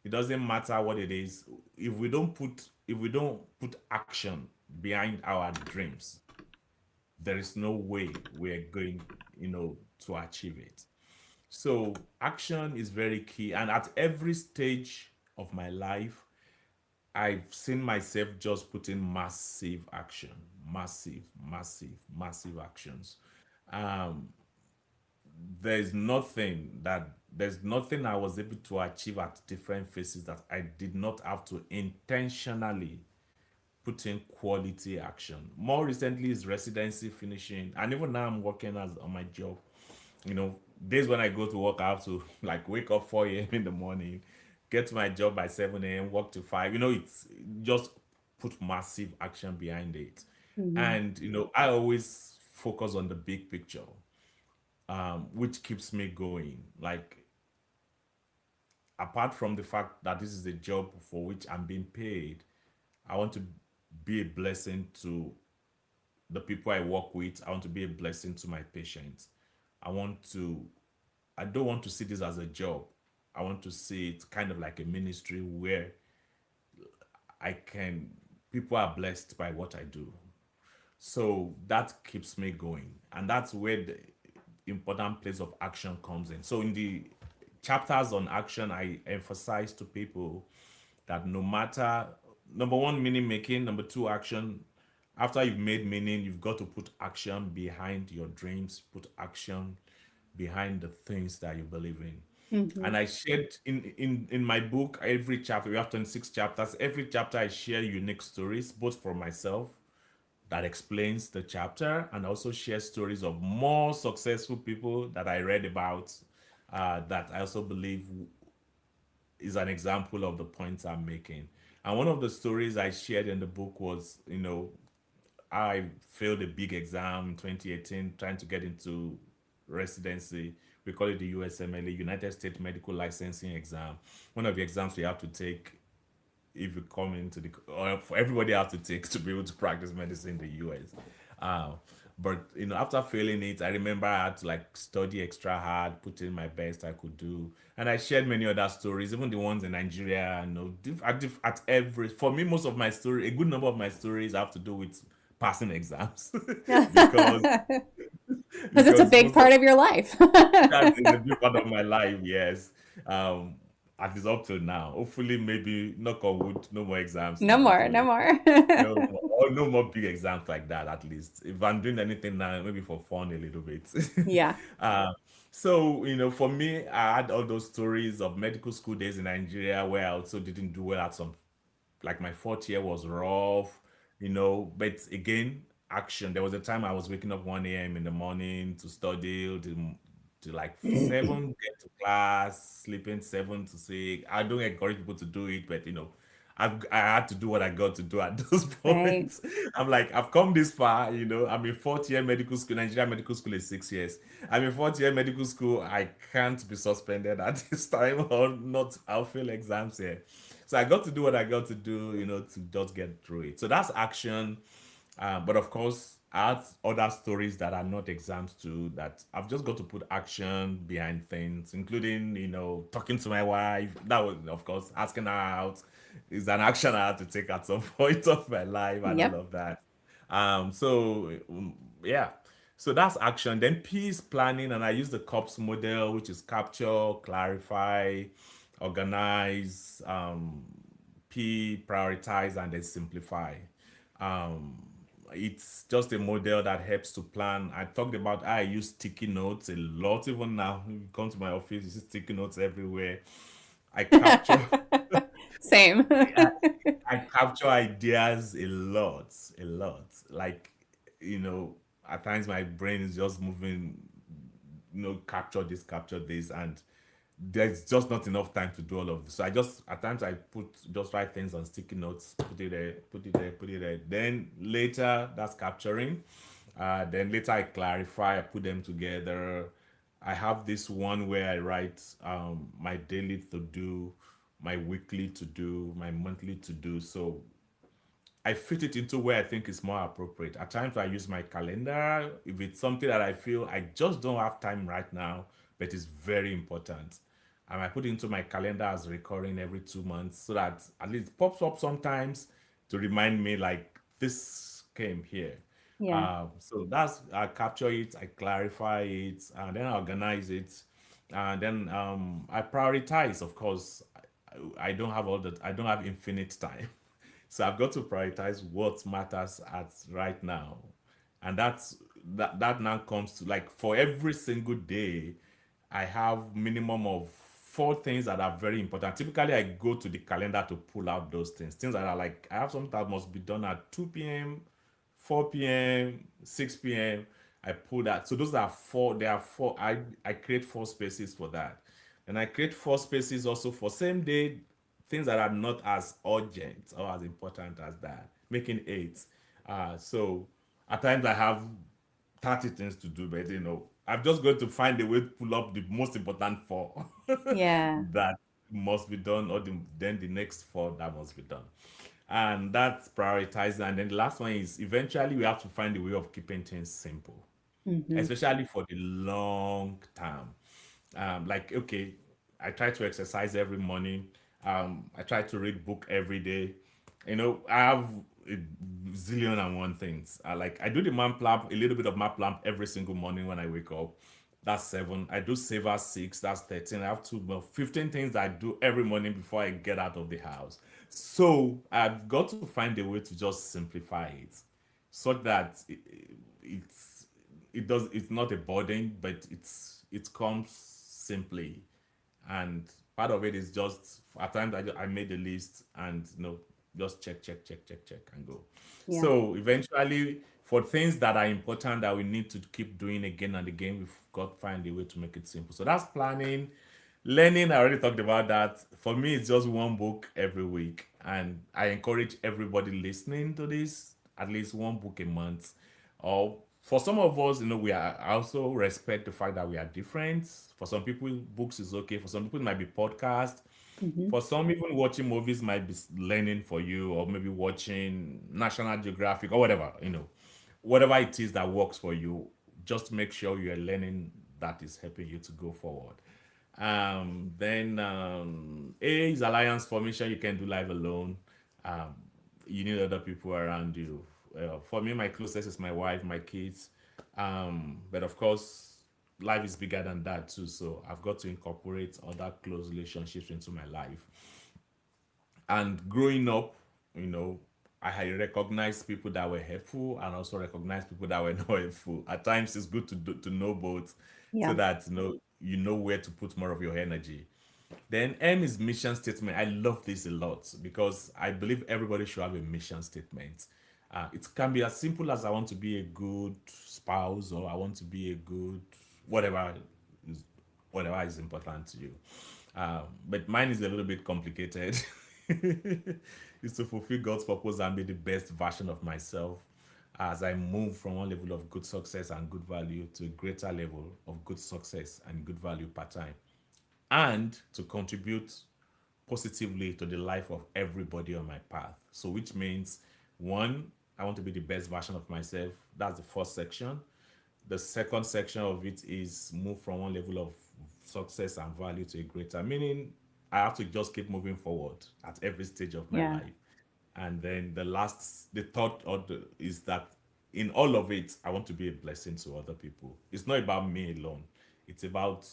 It doesn't matter what it is. If we don't put action behind our dreams, there is no way we're going, to achieve it. So action is very key. And at every stage of my life, I've seen myself just putting massive action, massive, massive, massive actions. Um, there's nothing I was able to achieve at different phases that I did not have to intentionally put in quality action. More recently is residency finishing, and even now I'm working as on my job. Days when I go to work, I have to like wake up 4 a.m. in the morning, get to my job by 7 a.m., work to 5. It's just put massive action behind it. Mhm. And I always focus on the big picture, which keeps me going. Like, apart from the fact that this is a job for which I'm being paid, I want to be a blessing to the people I work with. I want to be a blessing to my patients. I want to I don't want to see this as a job. I want to see it kind of like a ministry where I can people are blessed by what I do. So that keeps me going. And that's where the important place of action comes in. So in the chapters on action, I emphasize to people that no matter, number one, meaning making, number two, action. After you've made meaning, you've got to put action behind your dreams, put action behind the things that you believe in. Mhm. And I shared in my book, every chapter, we have 26 chapters. Every chapter I share unique stories, both for myself that explains the chapter, and also share stories of more successful people that I read about, that I also believe is an example of the points I'm making. And one of the stories I shared in the book was, I failed a big exam in 2018 trying to get into residency. We call it the USMLE, United States Medical Licensing Exam. One of the exams we have to take if you come into the, or for everybody have to take to be able to practice medicine in the US. Uh, but after failing it, I remember I had to like study extra hard, put in my best I could do, and I shared many other stories, even the ones in Nigeria. At every, for me, most of my story, a good number of my stories have to do with passing exams, because Because it's a big most of part of your life. that's in a big part of my life, yes. Um, at least up till now. Hopefully, maybe knock on wood, no more exams No now. more, no Hopefully, more. no more big exams like that. At least, if I'm doing anything now, maybe for fun a little bit. Yeah. uh, so for me, I had all those stories of medical school days in Nigeria where I also didn't do well at some, like my fourth year was rough, but again, action. There was a time I was waking up 1 a.m. in the morning to study, to like 7, get to class, sleeping 7 to 6. I don't encourage people to do it, but I had to do what I got to do at those Right. points. I'm like, I've come this far, I'm in fourth year medical school. Nigeria medical school is 6 years. I'm in fourth year medical school. I can't be suspended at this time or not. I'll fail exams here. So I got to do what I got to do, to just get through it. So that's action. But of course, I had other stories that are not exams too, that I've just got to put action behind things, including, talking to my wife. That was, of course, asking her out is an action I had to take at some point of my life and all Yep. of that. Yeah. So that's action. Then P is planning, and I use the COPS model, which is capture, clarify, organize, P, prioritize, and then simplify. Um, it's just a model that helps to plan. I talked about how I use sticky notes a lot. Even now, if you come to my office, you see sticky notes everywhere. I capture, Same. I, I capture ideas a lot. Like, you know, at times my brain is just moving, capture this, and there's just not enough time to do all of this. So I just at times I just write things on sticky notes, put it there, put it there, put it there. Then later that's capturing. Then later I clarify, I put them together. I have this one where I write my daily to do, my weekly to do, my monthly to do. So I fit it into where I think is more appropriate. At times, I use my calendar if it's something that I feel I just don't have time right now, but it's very important. And I put it into my calendar as recurring every 2 months so that at least it pops up sometimes to remind me like this came here. Yeah. So that's I capture it, I clarify it, and then I organize it, and then I prioritize. Of course, I don't have I don't have infinite time. So I've got to prioritize what matters at right now. And that now comes to like for every single day, I have minimum of four things that are very important. Typically, I go to the calendar to pull out those things. Things that are like I have something that must be done at 2 p.m., 4 p.m., 6 p.m. I pull that. So those are four. There are four. I create four spaces for that. And I create four spaces also for same day things that are not as urgent or as important as that, making eight. So at times I have 30 things to do, but I'm just going to find a way to pull up the most important four Yeah. that must be done, or then the next four that must be done. And that's prioritizing. And then the last one is eventually we have to find a way of keeping things simple, Hmm. especially for the long term. Like, okay, I try to exercise every morning. I try to read book every day. I have a zillion and one things. I do the map lamp, a little bit of map lamp every single morning when I wake up. That's seven. I do Saver six. That's 13. I have two, well, 15 things I do every morning before I get out of the house. So I've got to find a way to just simplify it so that it's it's not a burden, but it comes simply. And part of it is just at times I made a list and just check and go. Yeah. So eventually for things that are important that we need to keep doing again and again, we've got to find a way to make it simple. So that's planning. Learning, I already talked about that. For me, it's just one book every week. And I encourage everybody listening to this at least one book a month. Or for some of us, we are I also respect the fact that we are different. For some people, books is okay. For some people, it might be podcast. Hmm. For some, even watching movies might be learning for you, or maybe watching National Geographic or whatever, whatever it is that works for you. Just make sure you're learning that is helping you to go forward. Then A is alliance formation. You can do life alone. Um, you need other people around you. For me, my closest is my wife, my kids. But of course, life is bigger than that too. So I've got to incorporate other close relationships into my life. And growing up, you know, I had recognized people that were helpful and also recognized people that were not helpful. At times, it's good to know both, so Yeah. that you know where to put more of your energy. Then M is mission statement. I love this a lot because I believe everybody should have a mission statement. It can be as simple as I want to be a good spouse, or I want to be a good whatever is whatever is important to you. But mine is a little bit complicated. is to fulfill God's purpose and be the best version of myself as I move from one level of good success and good value to a greater level of good success and good value part time, and to contribute positively to the life of everybody on my path. So, which means one, I want to be the best version of myself. That's the first section. The second section of it is move from one level of success and value to a greater, meaning I have to just keep moving forward at every stage of my Yeah. life. And then the third order is that in all of it, I want to be a blessing to other people. It's not about me alone. It's about,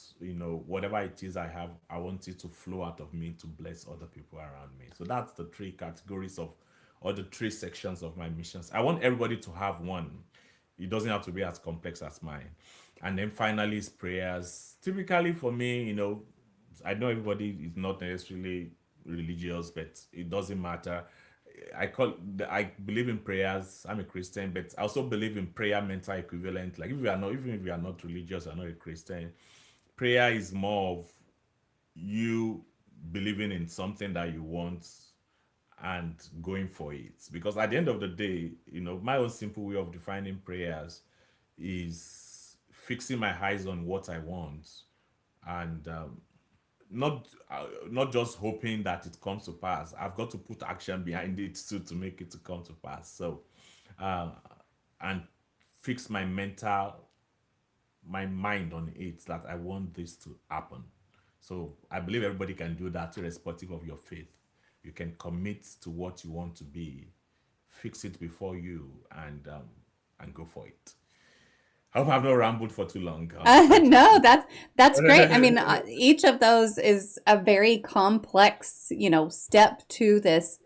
whatever it is I have, I want it to flow out of me to bless other people around me. So that's the three categories of, or the three sections of my missions. I want everybody to have one. It doesn't have to be as complex as mine. And then finally is prayers. Typically for me, I know everybody is not necessarily religious, but it doesn't matter. I believe in prayers. I'm a Christian, but I also believe in prayer mental equivalent. Like, if you are not, even if you are not religious or not a Christian, prayer is more of you believing in something that you want and going for it. Because at the end of the day, my own simple way of defining prayers is fixing my eyes on what I want, and not just hoping that it comes to pass. I've got to put action behind it too to make it to come to pass. So, uh, and fix my mind on it that I want this to happen. So I believe everybody can do that irrespective of your faith. You can commit to what you want to be, fix it before you, and go for it. I hope I've not rambled for too long on this No, topic. that's great. I mean, each of those is a very complex, step to this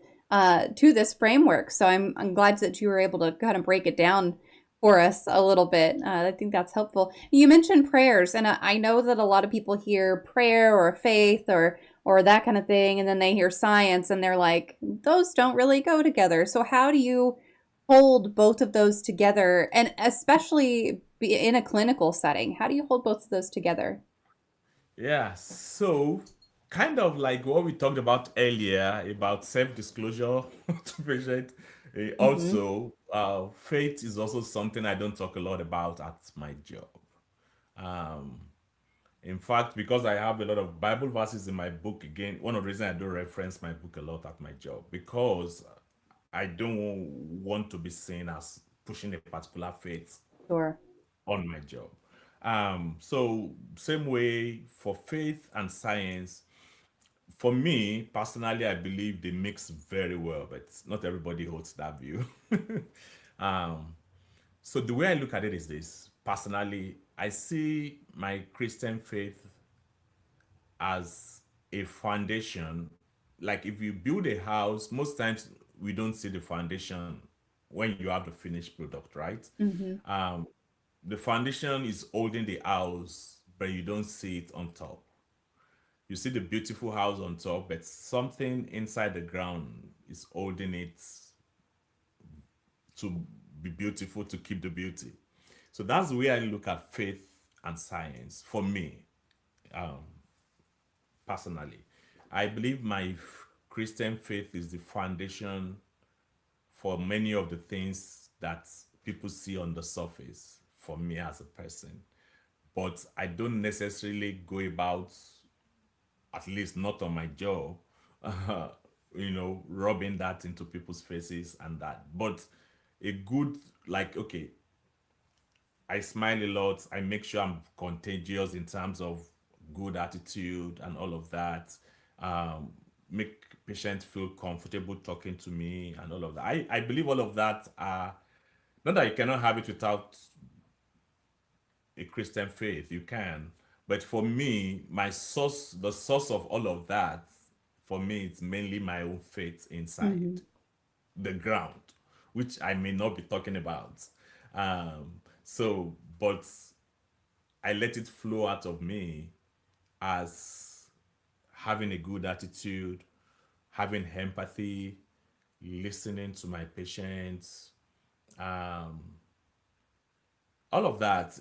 framework. So I'm glad that you were able to kind of break it down for us a little bit. I think that's helpful. You mentioned prayers, and I know that a lot of people hear prayer or faith or that kind of thing, and then they hear science, and they're like, those don't really go together. So how do you hold both of those together, and especially in a clinical setting? How do you hold both of those together? Yeah, so kind of like what we talked about earlier about self-disclosure to patient. Hmm. Also, faith is also something I don't talk a lot about at my job. Um, in fact, because I have a lot of Bible verses in my book, again, one of the reasons I don't reference my book a lot at my job, because I don't want to be seen as pushing a particular faith Sure. on my job. So same way for faith and science. For me personally, I believe they mix very well, but not everybody holds that view. um, so the way I look at it is this. Personally, I see my Christian faith as a foundation. Like, if you build a house, most times we don't see the foundation when you have the finished product, right? Hmm. Um, the foundation is holding the house, but you don't see it on top. You see the beautiful house on top, but something inside the ground is holding it to be beautiful, to keep the beauty. So that's the way I look at faith and science for me, um, personally. I believe my Christian faith is the foundation for many of the things that people see on the surface for me as a person. But I don't necessarily go about, at least not on my job, uh, rubbing that into people's faces and that. But a good, like, okay, I smile a lot. I make sure I'm contagious in terms of good attitude and all of that. Um, make patients feel comfortable talking to me and all of that. I believe all of that are, not that you cannot have it without a Christian faith, you can. But for me, the source of all of that, for me, it's mainly my own faith Hmm. inside the ground, which I may not be talking about. But I let it flow out of me as having a good attitude, having empathy, listening to my patients, um, all of that,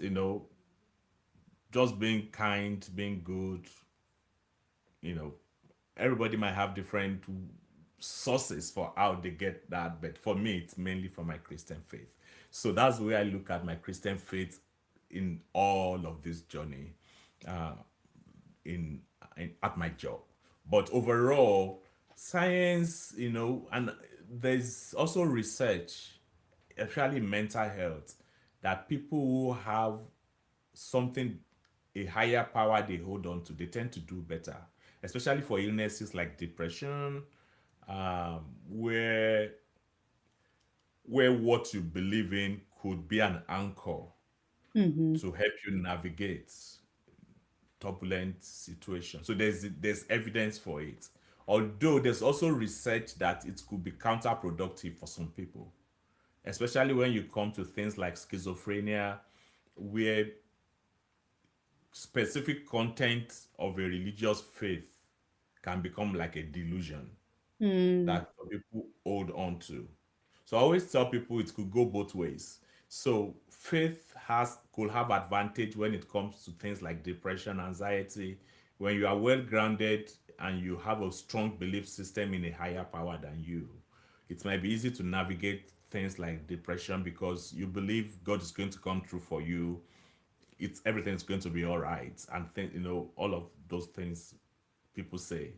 just being kind, being good, you know, everybody might have different sources for how they get that, but for me, it's mainly from my Christian faith. So that's the way I look at my Christian faith in all of this journey, uh, in, at my job. But overall, science, and there's also research, especially mental health, that people who have something, a higher power they hold on to, they tend to do better, especially for illnesses like depression, where what you believe in could be an anchor Mm-hmm. to help you navigate turbulent situations. So there's evidence for it. Although there's also research that it could be counterproductive for some people, especially when you come to things like schizophrenia, where specific content of a religious faith can become like a delusion Mm, that people hold on to. So I always tell people it could go both ways. So faith has could have advantage when it comes to things like depression, anxiety. When you are well grounded and you have a strong belief system in a higher power than you, it might be easy to navigate things like depression because you believe God is going to come through for you. It's everything's going to be all right, and all of those things people say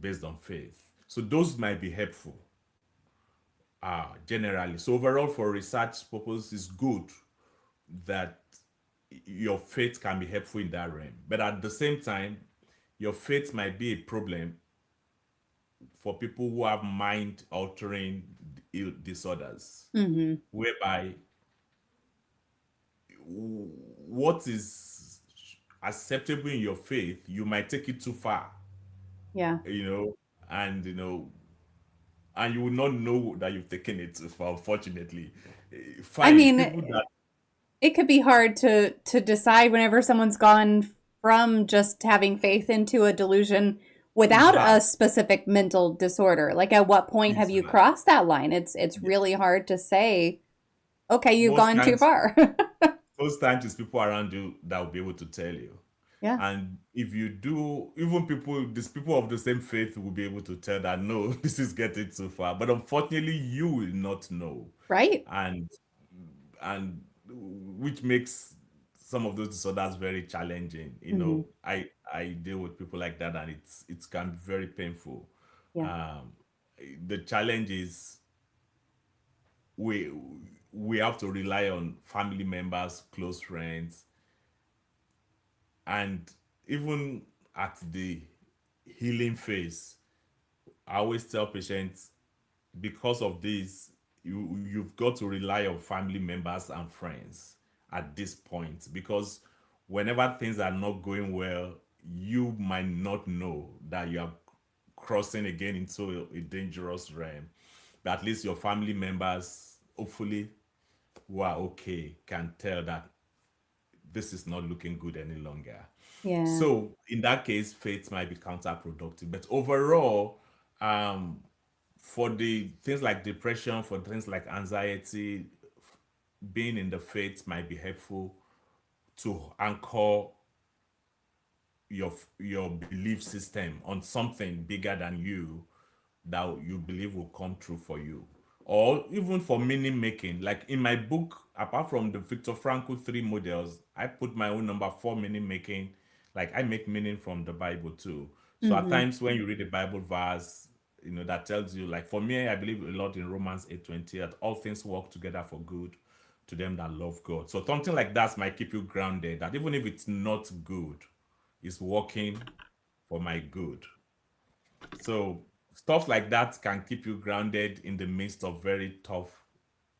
based on faith. So those might be helpful generally. So overall, for research purposes, it's good that your faith can be helpful in that realm. But at the same time, your faith might be a problem for people who have mind altering disorders, mm-hmm. whereby what is acceptable in your faith, you might take it too far, Yeah. you know, and and you will not know that you've taken it too far, unfortunately. I Fine, mean, people that, it could be hard to decide whenever someone's gone from just having faith into a delusion is without hard. a specific mental disorder. Like at what point have Is you hard. crossed that line? It's Yes. really hard to say, okay, you've Most gone too times, far. most times it's people around you that will be able to tell you. Yeah. And if you do, even these people of the same faith will be able to tell that no, this is getting too far. But unfortunately, you will not know. Right? And which makes some of those disorders very challenging. Hmm. I deal with people like that, and it can be very painful. Yeah. Um, the challenge is we we have to rely on family members, close friends, and even at the healing phase, I always tell patients, because of this, you've got to rely on family members and friends at this point, because whenever things are not going well, you might not know that you are crossing again into a dangerous realm. But at least your family members, hopefully, who are okay, can tell that this is not looking good any longer. Yeah. So in that case, faith might be counterproductive. But overall, um, for the things like depression, for things like anxiety, being in the faith might be helpful to anchor your belief system on something bigger than you that you believe will come true for you. Or even for meaning making. Like in my book, apart from the Viktor Frankl three models, I put my own number four, meaning making. Like I make meaning from the Bible too. So at Hmm. times when you read a Bible verse, that tells you, like for me, I believe a lot in Romans 8:20, that all things work together for good to them that love God. So something like that might keep you grounded, that even if it's not good, it's working for my good. So stuff like that can keep you grounded in the midst of very tough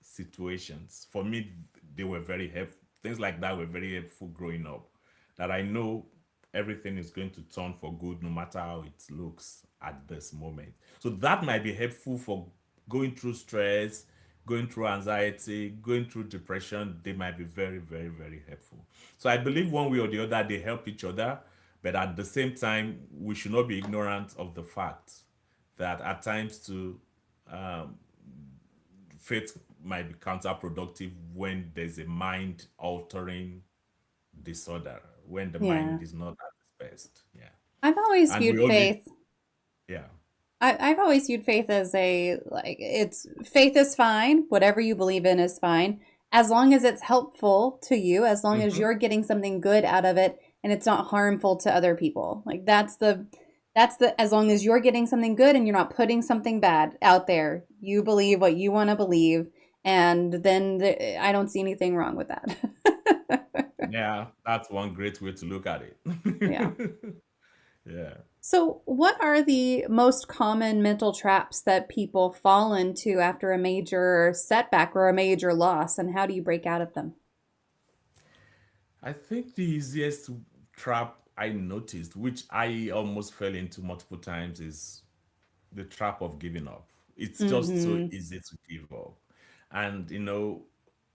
situations. For me, they were very helpful. Things like that were very helpful growing up. That I know everything is going to turn for good no matter how it looks at this moment. So that might be helpful for going through stress, going through anxiety, going through depression. They might be very, very, very helpful. So I believe one way or the other, they help each other. But at the same time, we should not be ignorant of the fact that at times too, um, faith might be counterproductive when there's a mind altering disorder, when the Yeah. mind is not at its best. Yeah. I've always And we viewed all need, faith. yeah. I've always viewed faith as a like it's faith is fine, whatever you believe in is fine, as long as it's helpful to you, as long as Hmm. you're getting something good out of it and it's not harmful to other people. Like that's the as long as you're getting something good and you're not putting something bad out there, you believe what you want to believe, and then I don't see anything wrong with that. Yeah, that's one great way to look at Yeah. it. Yeah. So, what are the most common mental traps that people fall into after a major setback or a major loss, and how do you break out of them? I think the easiest trap I noticed, which I almost fell into multiple times, is the trap of giving up. It's just so Mm-hmm. easy to give up. And,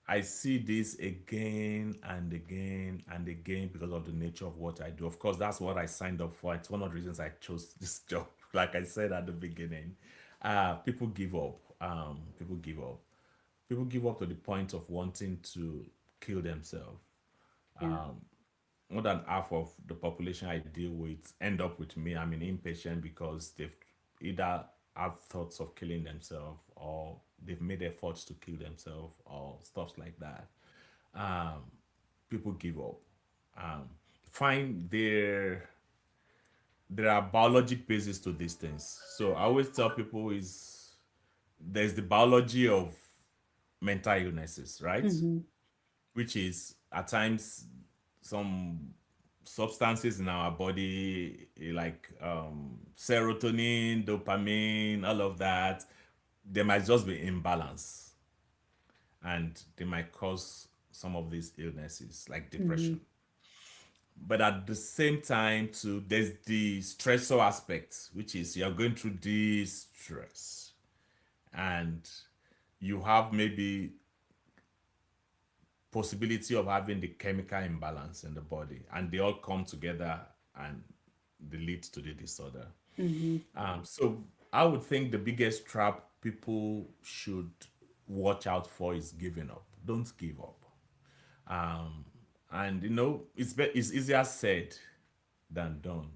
I see this again and again and again because of the nature of what I do. Of course, that's what I signed up for. It's one of the reasons I chose this job. Like I said at the beginning, people give up. People give up. People give up to the point of wanting to kill themselves. Yeah. More than half of the population I deal with end up with me. I'm an inpatient because they've either have thoughts of killing themselves or they've made efforts to kill themselves or stuff like that. Um, People give up. Um, Find there are biologic basis to these things. So I always tell people is there's the biology of mental illnesses, right? Mm-hmm. Which is at times some substances in our body like serotonin, dopamine, all of that, they might just be imbalance and they might cause some of these illnesses like Mm-hmm. depression. But at the same time, too, there's the stressor aspect, which is you're going through this stress and you have maybe possibility of having the chemical imbalance in the body, and they all come together and they lead to the disorder. Mm-hmm. So I would think the biggest trap people should watch out for is giving up. Don't give up. Um, and it's easier said than done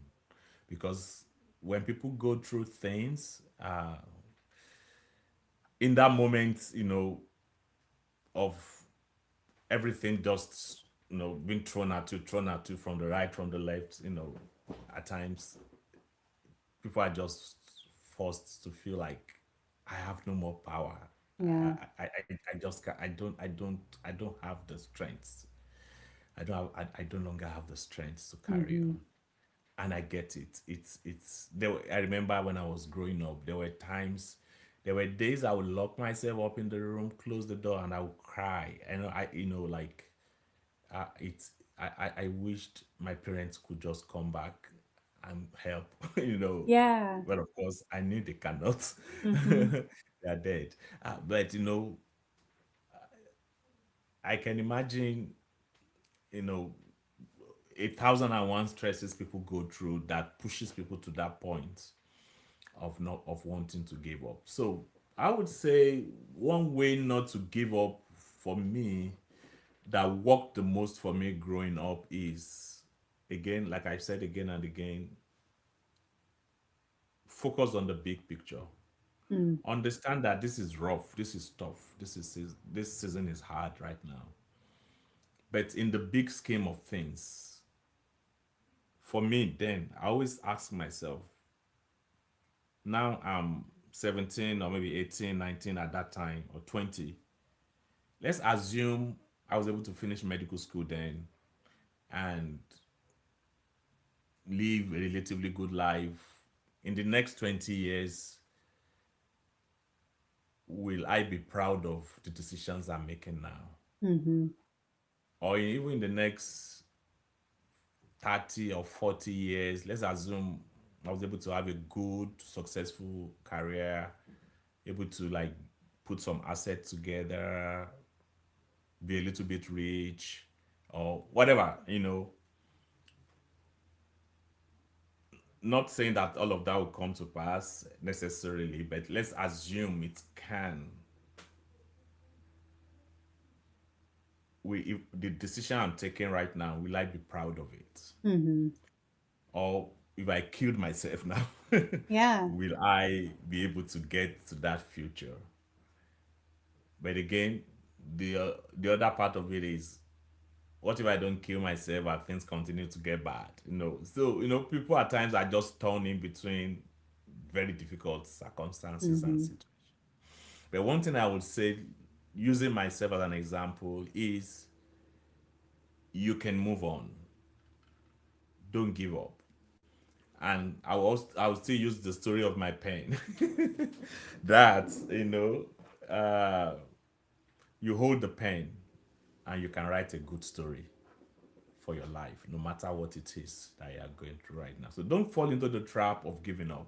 because when people go through things, in that moment, of everything just being thrown at you from the right, from the left. At times people are just forced to feel like I have no more power. Yeah. I just can't, I don't have the strength. I no longer have the strength to carry Mm-hmm. on. And I get it. I remember when I was growing up, there were days I would lock myself up in the room, close the door, and I would cry. And like it's I wished my parents could just come back and help, Yeah. But of course, I knew they cannot. Mm-hmm. They are dead. But I can imagine, you know, 1,001 stresses people go through that pushes people to that point of not of wanting to give up. So I would say one way not to give up for me that worked the most for me growing up is, again, like I said again and again, focus on the big picture. Mm. Understand that this is rough, this is tough, this season is hard right now. But in the big scheme of things, for me, then I always ask myself, now I'm 17 or maybe 18, 19 at that time, or 20. Let's assume I was able to finish medical school then and live a relatively good life. In the next 20 years, will I be proud of the decisions I'm making now? Mm-hmm. Or even in the next 30 or 40 years, let's assume I was able to have a good, successful career, able to like put some assets together, be a little bit rich, or whatever, Not saying that all of that will come to pass necessarily, but let's assume it can. If the decision I'm taking right now, will I be proud of it? Mm-hmm. Or if I killed myself now, Yeah. will I be able to get to that future? But again, the other part of it is, what if I don't kill myself and things continue to get bad? So people at times are just torn in between very difficult circumstances and Mm-hmm. situations. But one thing I would say, using myself as an example, is you can move on. Don't give up. And I will still use the story of my pain. That you hold the pen and you can write a good story for your life, no matter what it is that you are going through right now. So don't fall into the trap of giving up.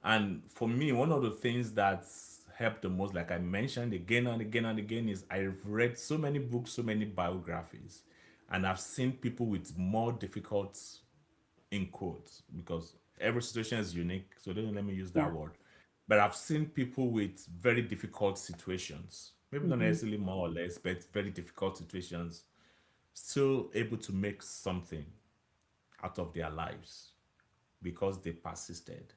And for me, one of the things that's helped the most, like I mentioned again and again and again, is I've read so many books, so many biographies, and I've seen people with more difficult, in quotes, because every situation is unique. So don't let me use that Yeah. word. But I've seen people with very difficult situations, maybe not Mm-hmm. necessarily more or less, but very difficult situations, still able to make something out of their lives because they persisted.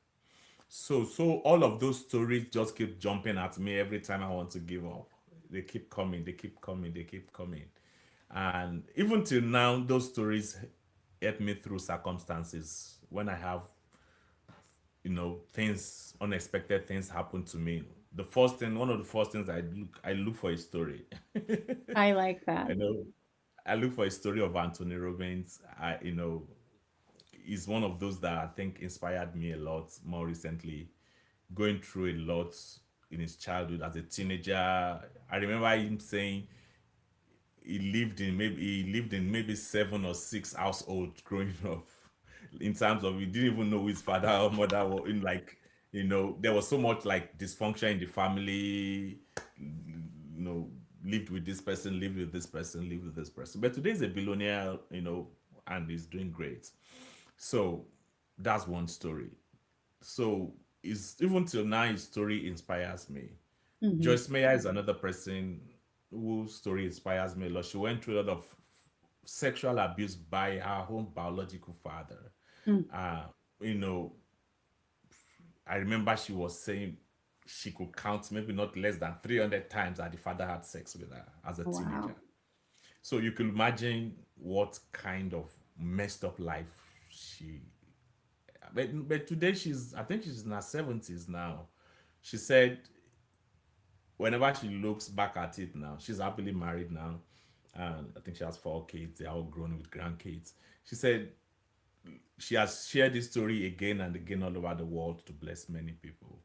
So all of those stories just keep jumping at me every time I want to give up. They keep coming, they keep coming, they keep coming. And even till now, those stories help me through circumstances when I have, things, unexpected things happen to me. One of the first things I look for a story. I like that. I know I look for a story of Anthony Robbins. He's one of those that I think inspired me a lot more recently, going through a lot in his childhood as a teenager. I remember him saying he lived in maybe 7 or 6 households growing up. In terms of, he didn't even know who his father or mother were. In like, there was so much like dysfunction in the family. You know, lived with this person, lived with this person, lived with this person. But today he's a billionaire, and he's doing great. So that's one story. So is even till now his story inspires me. Mm-hmm. Joyce Meyer is another person whose story inspires me a lot. She went through a lot of sexual abuse by her own biological father. Mm. Uh, you know, I remember she was saying she could count maybe not less than 300 times that the father had sex with her as a Oh, wow. teenager. So you can imagine what kind of messed up life she. But today I think she's in her 70s now. She said whenever she looks back at it now, she's happily married now. And I think she has 4 kids. They're all grown with grandkids. She said she has shared this story again and again all over the world to bless many people.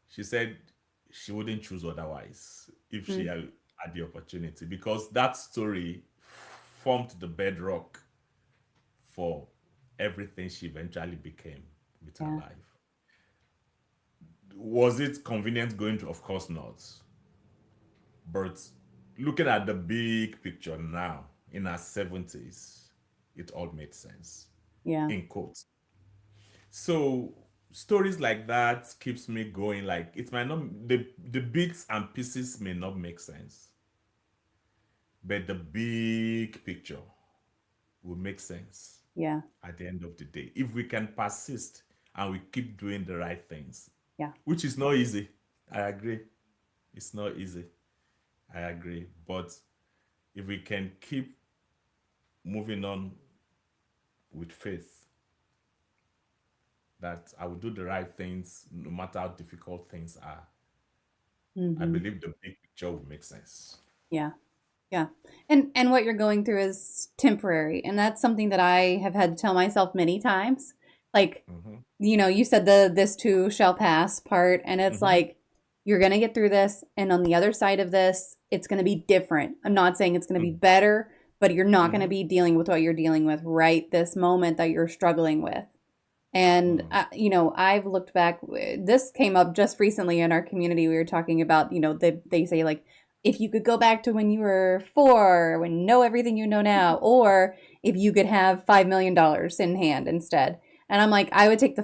She said she wouldn't choose otherwise if she Mm. had the opportunity, because that story formed the bedrock for everything she eventually became with her Yeah. life. Was it convenient going to? Of course not. But looking at the big picture now, in our 70s, it all made sense. Yeah. In quotes. So stories like that keeps me going. Like, it might not, the bits and pieces may not make sense, but the big picture will make sense Yeah. at the end of the day. If we can persist and we keep doing the right things, Yeah. which is not easy. I agree. It's not easy. I agree. But if we can keep moving on with faith that I will do the right things no matter how difficult things are, I Mm-hmm. believe the big picture will make sense. Yeah. Yeah. And what you're going through is temporary. And that's something that I have had to tell myself many times. Like, Hmm. you said the this too shall pass part, and it's Hmm. like you're going to get through this, and on the other side of this, it's going to be different. I'm not saying it's going to be better, but you're not going to Hmm. be dealing with what you're dealing with right this moment that you're struggling with. And, Hmm. I've looked back, this came up just recently in our community. We were talking about, they say, like, if you could go back to when you were 4, when you know everything you know now, or if you could have $5 million in hand instead. And I'm like, I would take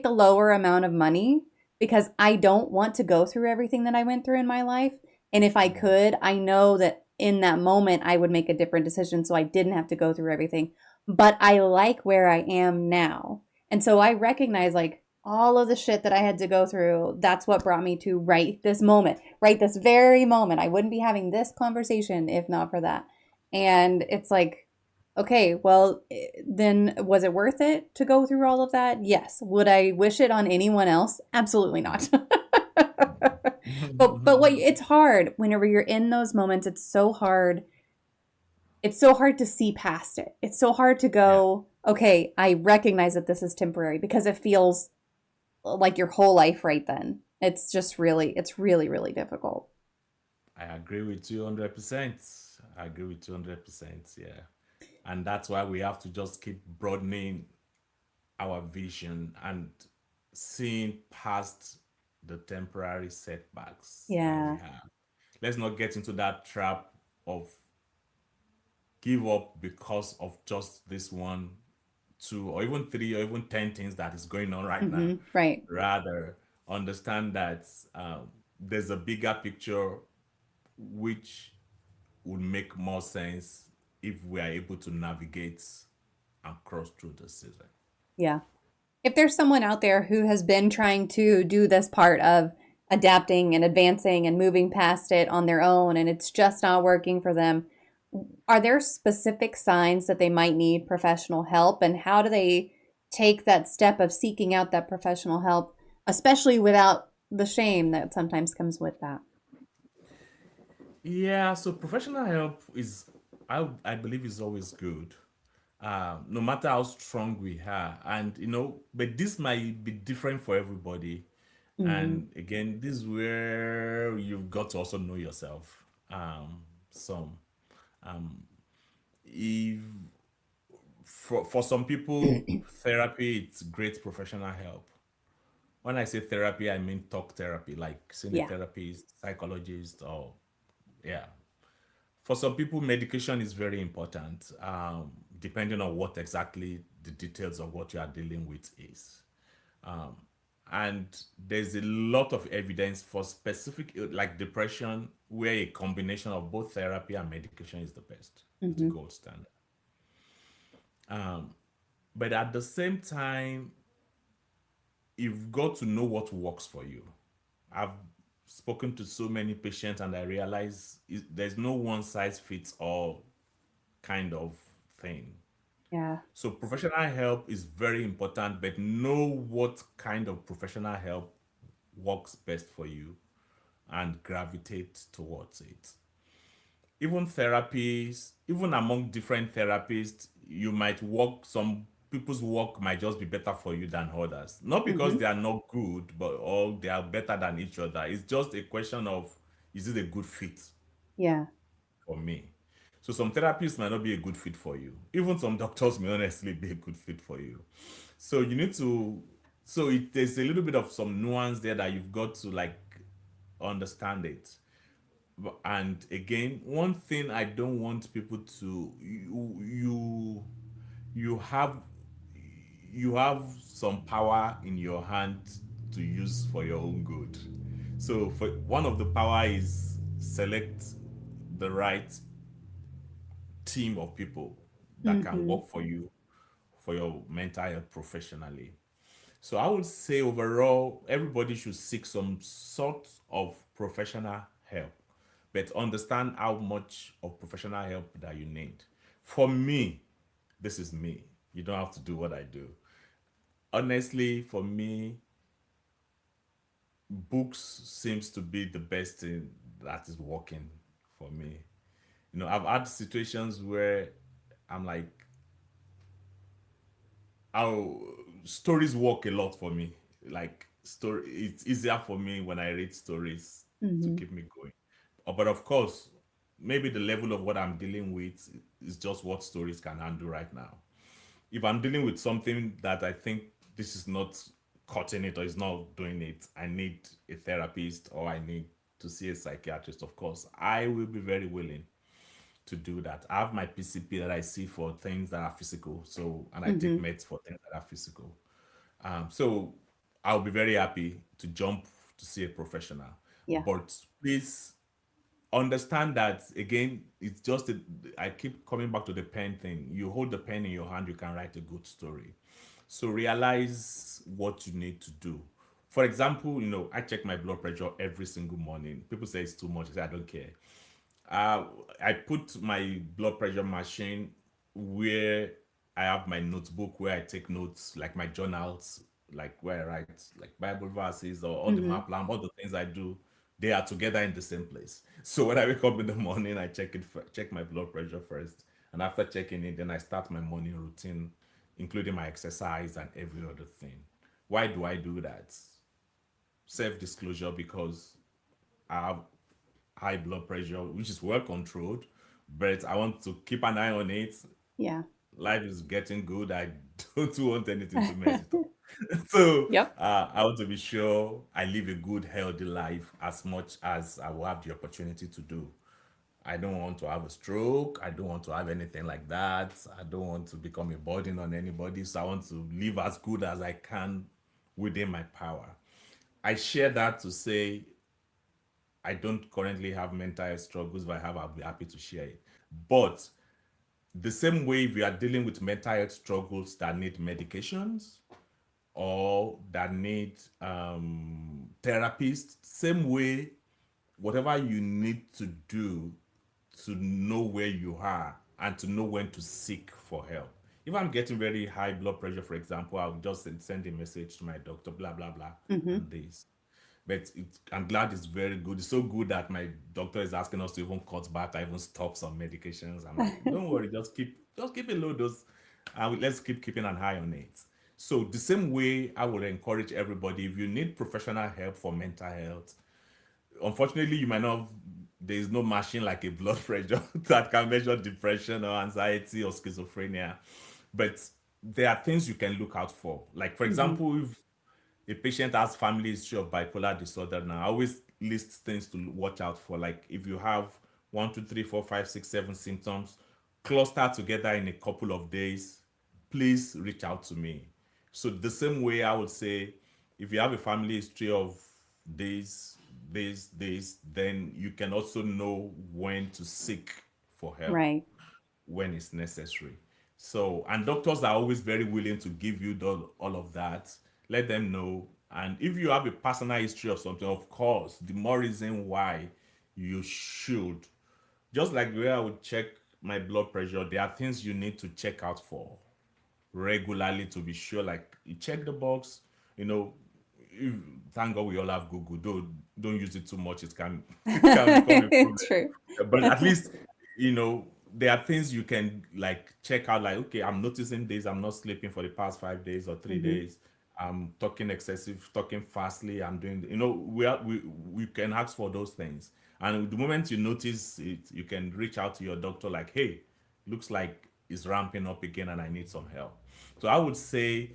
the lower amount of money because I don't want to go through everything that I went through in my life. And if I Hmm. could, I know that in that moment I would make a different decision so I didn't have to go through everything. but I like where I am now. And so I recognize like all of the shit that I had to go through. That's what brought me to right this moment, right this very moment. I wouldn't be having this conversation if not for that. And it's like, okay, well, then was it worth it to go through all of that? Yes. Would I wish it on anyone else? Absolutely not. But what it's hard whenever you're in those moments. It's so hard to see past it. It's so hard to Yeah, go, okay, I recognize that this is temporary because it feels like your whole life right then. It's really, really difficult. I agree with you 100%. I agree with you 100%. Yeah. And that's why we have to just keep broadening our vision and seeing past the temporary setbacks that we Yeah. have. Let's not get into that trap of give up because of just this one, two, or even three, or even 10 things that is going on right now. Right. Rather, understand that there's a bigger picture which would make more sense if we are able to navigate and cross through the season. Yeah. If there's someone out there who has been trying to do this part of adapting and advancing and moving past it on their own and it's just not working for them, are there specific signs that they might need professional help? And how do they take that step of seeking out that professional help, especially without the shame that sometimes comes with that? Yeah, so professional help is, I believe, is always good, no matter how strong we are. And, but this might be different for everybody. Hmm. And again, this is where you've got to also know yourself. Some, if for some people, therapy, it's great professional help. When I say therapy, I mean talk therapy, like seeing a Yeah. therapist, psychologist, or yeah. For some people, medication is very important, depending on what exactly the details of what you are dealing with is. And there's a lot of evidence for specific, like depression, where a combination of both therapy and medication is the best, is the Hmm. gold standard. But at the same time, you've got to know what works for you. I've spoken to so many patients and I realize there's no one size fits all kind of thing. Yeah. So professional help is very important, but know what kind of professional help works best for you and gravitate towards it. Even therapies, even among different therapists, you might work, some people's work might just be better for you than others. Not because Hmm. they are not good, but all they are better than each other. It's just a question of, is it a good fit Yeah. for me? So some therapists might not be a good fit for you. Even some doctors may honestly be a good fit for you. So you need to, there's a little bit of some nuance there that you've got to like understand it. And again, one thing I don't want people to, you have you have some power in your hand to use for your own good. So for one of the power is select the right team of people that can Hmm. work for you for your mental health professionally. So I would say overall, everybody should seek some sort of professional help, but understand how much of professional help that you need. For me, this is me. You don't have to do what I do. Honestly, for me, books seems to be the best thing that is working for me. I've had situations where I'm like, how stories work a lot for me. Like story, it's easier for me when I read stories to Hmm. keep me going. But of course, maybe the level of what I'm dealing with is just what stories can handle right now. If I'm dealing with something that I think this is not cutting it or is not doing it, I need a therapist or I need to see a psychiatrist, of course, I will be very willing to do that. I have my PCP that I see for things that are physical. So, and I take Hmm. meds for things that are physical. So I'll be very happy to jump to see a professional. Yeah. But please, understand that again, it's just I keep coming back to the pen thing. You hold the pen in your hand, you can write a good story. So realize what you need to do. For example, I check my blood pressure every single morning. People say it's too much. I say I don't care. uh, I put my blood pressure machine where I have my notebook where I take notes, like my journals, like where I write like Bible verses or all the Mm-hmm. map lamp, all the things I do. They are together in the same place. So when I wake up in the morning, I check my blood pressure first, and after checking it, then I start my morning routine, including my exercise and every other thing. Why do I do that? Self disclosure, because I have high blood pressure, which is well controlled, but I want to keep an eye on it. Yeah. Life is getting good. I don't want anything to mess it up. So Yep. I want to be sure I live a good, healthy life as much as I will have the opportunity to do. I don't want to have a stroke. I don't want to have anything like that. I don't want to become a burden on anybody. So I want to live as good as I can within my power. I share that to say I don't currently have mental health struggles, but I'll be happy to share it. But the same way, if you are dealing with mental health struggles that need medications or that need therapists, same way, whatever you need to do to know where you are and to know when to seek for help. If I'm getting very high blood pressure, for example, I'll just send a message to my doctor, blah, blah, blah, Mm-hmm. and this. But I'm glad it's very good. It's so good that my doctor is asking us to even cut back or even stop some medications. I'm like, don't worry, just keep a low dose, and let's keep keeping an eye on it. So the same way, I would encourage everybody, if you need professional help for mental health, unfortunately, you might not. There is no machine like a blood pressure that can measure depression or anxiety or schizophrenia, but there are things you can look out for. Like, for Mm-hmm. example, if a patient has family history of bipolar disorder, now I always list things to watch out for. Like if you have one, two, three, four, five, six, seven symptoms clustered together in a couple of days, please reach out to me. So the same way I would say, if you have a family history of days, days, then you can also know when to seek for help Right. when it's necessary. So, and doctors are always very willing to give you all of that. Let them know. And if you have a personal history of something, of course, the more reason why you should. Just like where I would check my blood pressure, there are things you need to check out for regularly to be sure. Like you check the box, you know. If, thank God we all have Google. Don't use it too much. It can it can become a problem. True. But at least there are things you can like check out. Like okay, I'm noticing this. I'm not sleeping for the past 5 days or three Mm-hmm. days. I'm talking excessive, talking fastly. I'm doing. We can ask for those things. And the moment you notice it, you can reach out to your doctor. Like, hey, looks like it's ramping up again, and I need some help. So I would say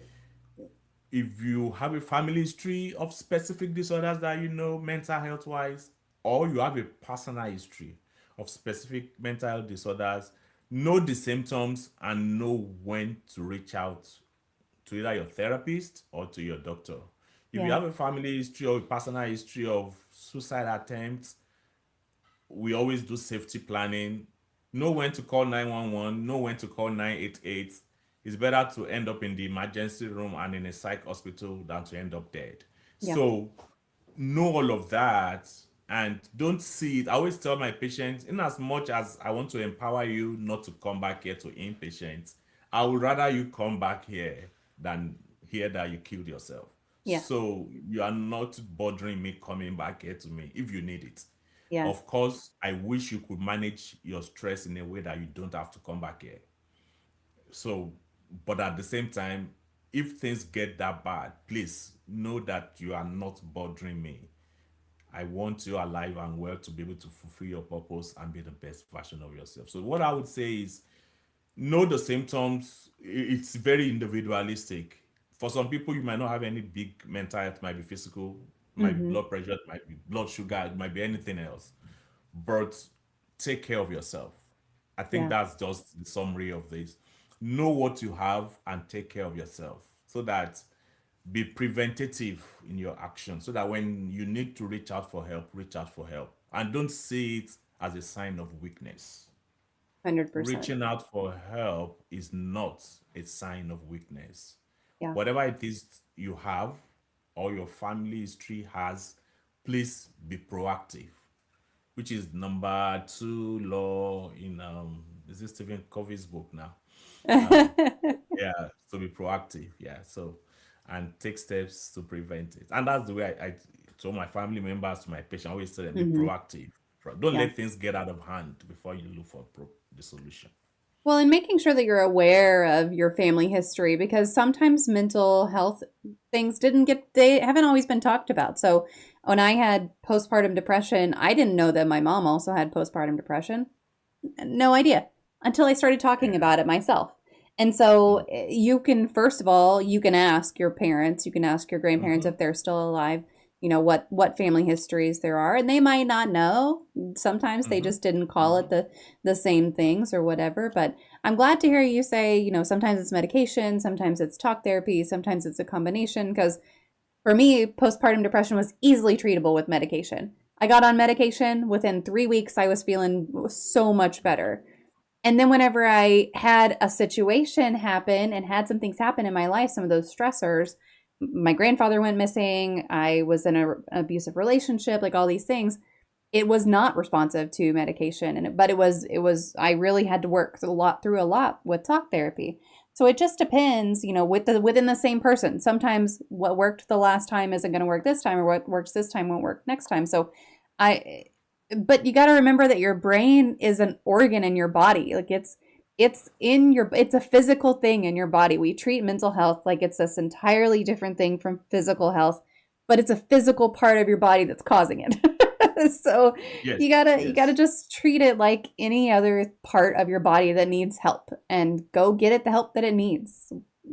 if you have a family history of specific disorders that mental health wise, or you have a personal history of specific mental health disorders, know the symptoms and know when to reach out to either your therapist or to your doctor. If you Yeah. have a family history or a personal history of suicide attempts, we always do safety planning. Know when to call 911, know when to call 988. It's better to end up in the emergency room and in a psych hospital than to end up dead. Yeah. So know all of that and don't see it. I always tell my patients, in as much as I want to empower you not to come back here to inpatient, I would rather you come back here than hear that you killed yourself. Yeah. So you are not bothering me coming back here to me if you need it. Yes. Of course, I wish you could manage your stress in a way that you don't have to come back here. So, but at the same time, if things get that bad, please know that you are not bothering me. I want you alive and well to be able to fulfill your purpose and be the best version of yourself. So, what I would say is know the symptoms. It's very individualistic. For some people, you might not have any big mental health, it might be physical, might be Mm-hmm. blood pressure, it might be blood sugar, it might be anything else. But take care of yourself. I think Yeah. that's just the summary of this. Know what you have and take care of yourself so that be preventative in your action so that when you need to reach out for help, reach out for help. And don't see it as a sign of weakness. 100%. Reaching out for help is not a sign of weakness. Yeah. Whatever it is you have or your family history has, please be proactive, which is number two law in is this Stephen Covey's book now? Um, yeah, to be proactive. Yeah, so and take steps to prevent it. And that's the way I told my family members, to my patient, I always tell them be Hmm. proactive. Don't Yeah. let things get out of hand before you look for the solution. Well, and making sure that you're aware of your family history because sometimes mental health things they haven't always been talked about. So when I had postpartum depression, I didn't know that my mom also had postpartum depression. No idea until I started talking Yeah. about it myself. And so Mm. you can, first of all, you can ask your parents, you can ask your grandparents Mm-hmm. if they're still alive, what family histories there are, and they might not know. Sometimes they Mm-hmm. just didn't call Mm-hmm. it the same things or whatever. But I'm glad to hear you say, sometimes it's medication, sometimes it's talk therapy, sometimes it's a combination. Because for me, postpartum depression was easily treatable with medication. I got on medication. Within 3 weeks, I was feeling so much better. And then whenever I had a situation happen and had some things happen in my life, some of those stressors, my grandfather went missing, I was in an abusive relationship, like all these things, it was not responsive to medication but it was I really had to work through a lot with talk therapy. So it just depends, within the same person. Sometimes what worked the last time isn't going to work this time, or what works this time won't work next time. So I but you got to remember that your brain is an organ in your body. Like it's a physical thing in your body. We treat mental health like it's this entirely different thing from physical health, but it's a physical part of your body that's causing it. So Yes. you gotta Yes. just treat it like any other part of your body that needs help and go get it the help that it needs.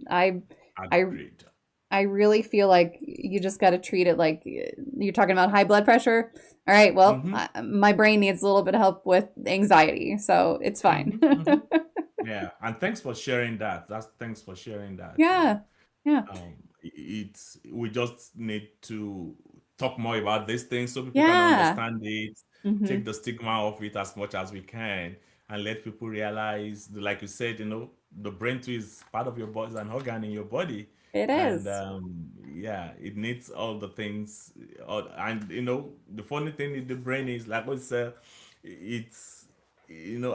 I I Agreed. I really feel like you just got to treat it like you're talking about high blood pressure. All right, well, Mm-hmm. my brain needs a little bit of help with anxiety, so it's fine. Mm-hmm. Mm-hmm. Yeah. And thanks for sharing that. Thanks for sharing that. Yeah. Yeah, yeah, It's we just need to talk more about these things so people can yeah. understand it, take Hmm. the stigma off it as much as we can, and let people realize, like you said, the brain too is part of your body, is an organ in your body, It and is. yeah, it needs all the things. And the funny thing with the brain is, like what you said, it's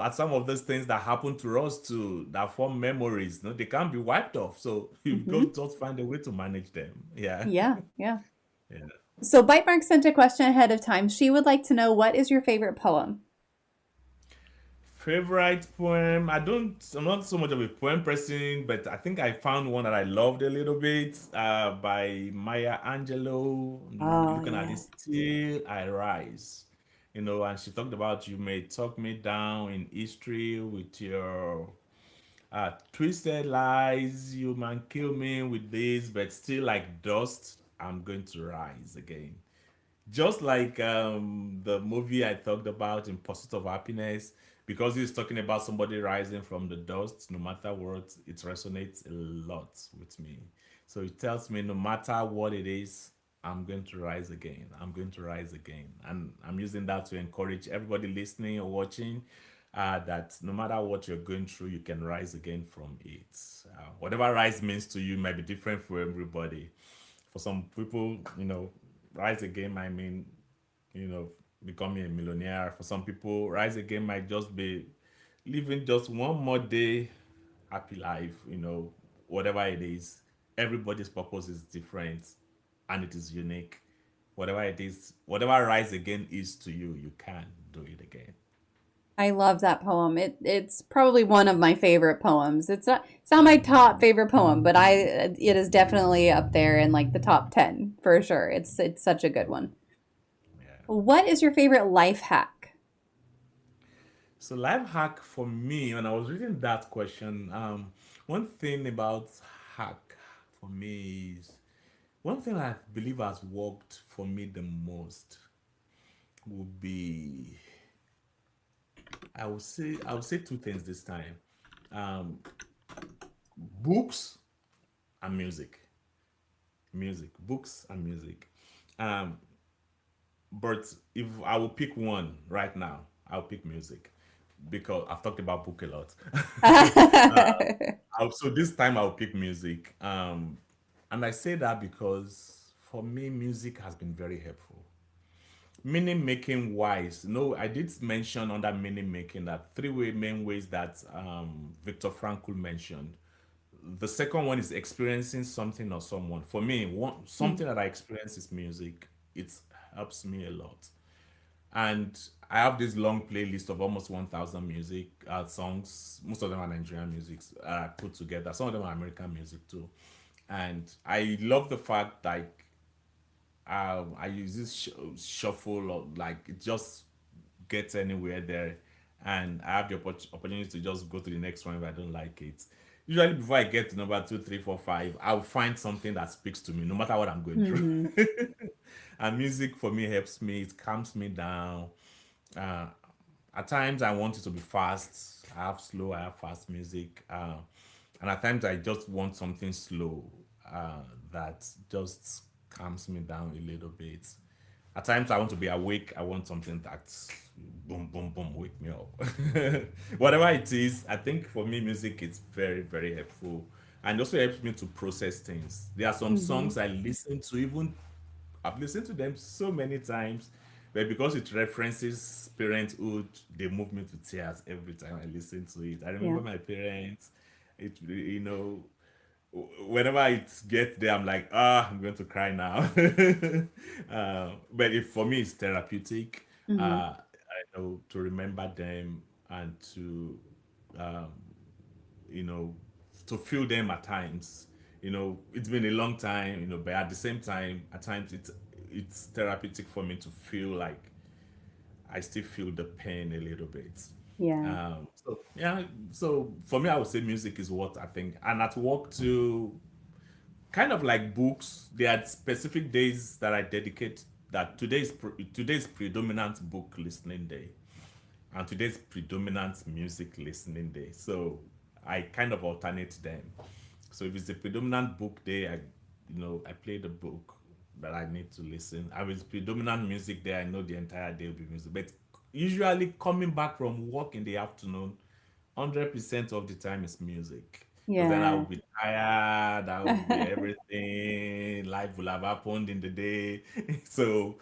at some of those things that happen to us too, that form memories, they can't be wiped off. So you've Hmm. got to just find a way to manage them. Yeah. Yeah, yeah. Yeah. So Bitemark sent a question ahead of time. She would like to know, what is your favorite poem? Favorite poem? I'm not so much of a poem person, but I think I found one that I loved a little bit, by Maya Angelou. Oh Looking at yeah. this, till I rise. And she talked about, you may talk me down in history with your twisted lies. You might kill me with this, but still, like dust, I'm going to rise again. Just like the movie I talked about, In Pursuit of Happiness, because he's talking about somebody rising from the dust. No matter what, it resonates a lot with me. So it tells me, no matter what it is, I'm going to rise again. I'm going to rise again. And I'm using that to encourage everybody listening or watching, that no matter what you're going through, you can rise again from it. Whatever rise means to you might be different for everybody. For some people, rise again might mean, you know, becoming a millionaire. For some people, rise again might just be living just one more day, happy life, whatever it is. Everybody's purpose is different and it is unique. Whatever it is, whatever rise again is to you, you can do it again. I love that poem. It's probably one of my favorite poems. It's not my top favorite poem, but I it is definitely up there in like the top 10 for sure. It's such a good one. Yeah. What is your favorite life hack? So life hack for me, when I was reading that question, one thing about hack for me is, one thing I believe has worked for me the most would be, I would say two things this time. Um, Books and music. Music, books and music. Um, but if I will pick one right now, I'll pick music because I've talked about book a lot. So this time I'll pick music. And I say that because for me, music has been very helpful. Meaning making wise. No, I did mention under meaning making that main ways that Viktor Frankl mentioned. The second one is experiencing something or someone. For me, something that I experience is music. It helps me a lot. And I have this long playlist of almost 1,000 music songs. Most of them are Nigerian music put together. Some of them are American music too. And I love the fact like I use this shuffle or like it just gets anywhere there, and I have the opportunity to just go to the next one if I don't like it. Usually, before I get to number two, three, four, five, I'll find something that speaks to me, no matter what I'm going through. Hmm. And music for me helps me; it calms me down. Uh, at times, I want it to be fast. I have slow, I have fast music, and at times I just want something slow that just calms me down a little bit. At times I want to be awake. I want something that's boom, boom, boom, wake me up. Whatever it is, I think for me, music is very, very helpful, and also helps me to process things. There are some Hmm. songs I listen to, even I've listened to them so many times, but because it references parenthood, they move me to tears every time I listen to it. I Yeah. remember my parents. It whenever it gets there, I'm like, I'm going to cry now. But if for me, it's therapeutic. Hmm. I know to remember them and to, um, you know, to feel them at times. It's been a long time, but at the same time, at times it's therapeutic for me to feel like I still feel the pain a little bit. Yeah. So yeah, so for me, I would say music is what I think, and at work too, kind of like books. There are specific days that I dedicate. That today's predominant book listening day, and today's predominant music listening day. So I kind of alternate them. So if it's a predominant book day, I play the book, but I need to listen. If it's predominant music day, I know the entire day will be music. But usually coming back from work in the afternoon, 100% of the time is music. Because then I will Yeah. be tired, I will be everything, life will have happened in the day. So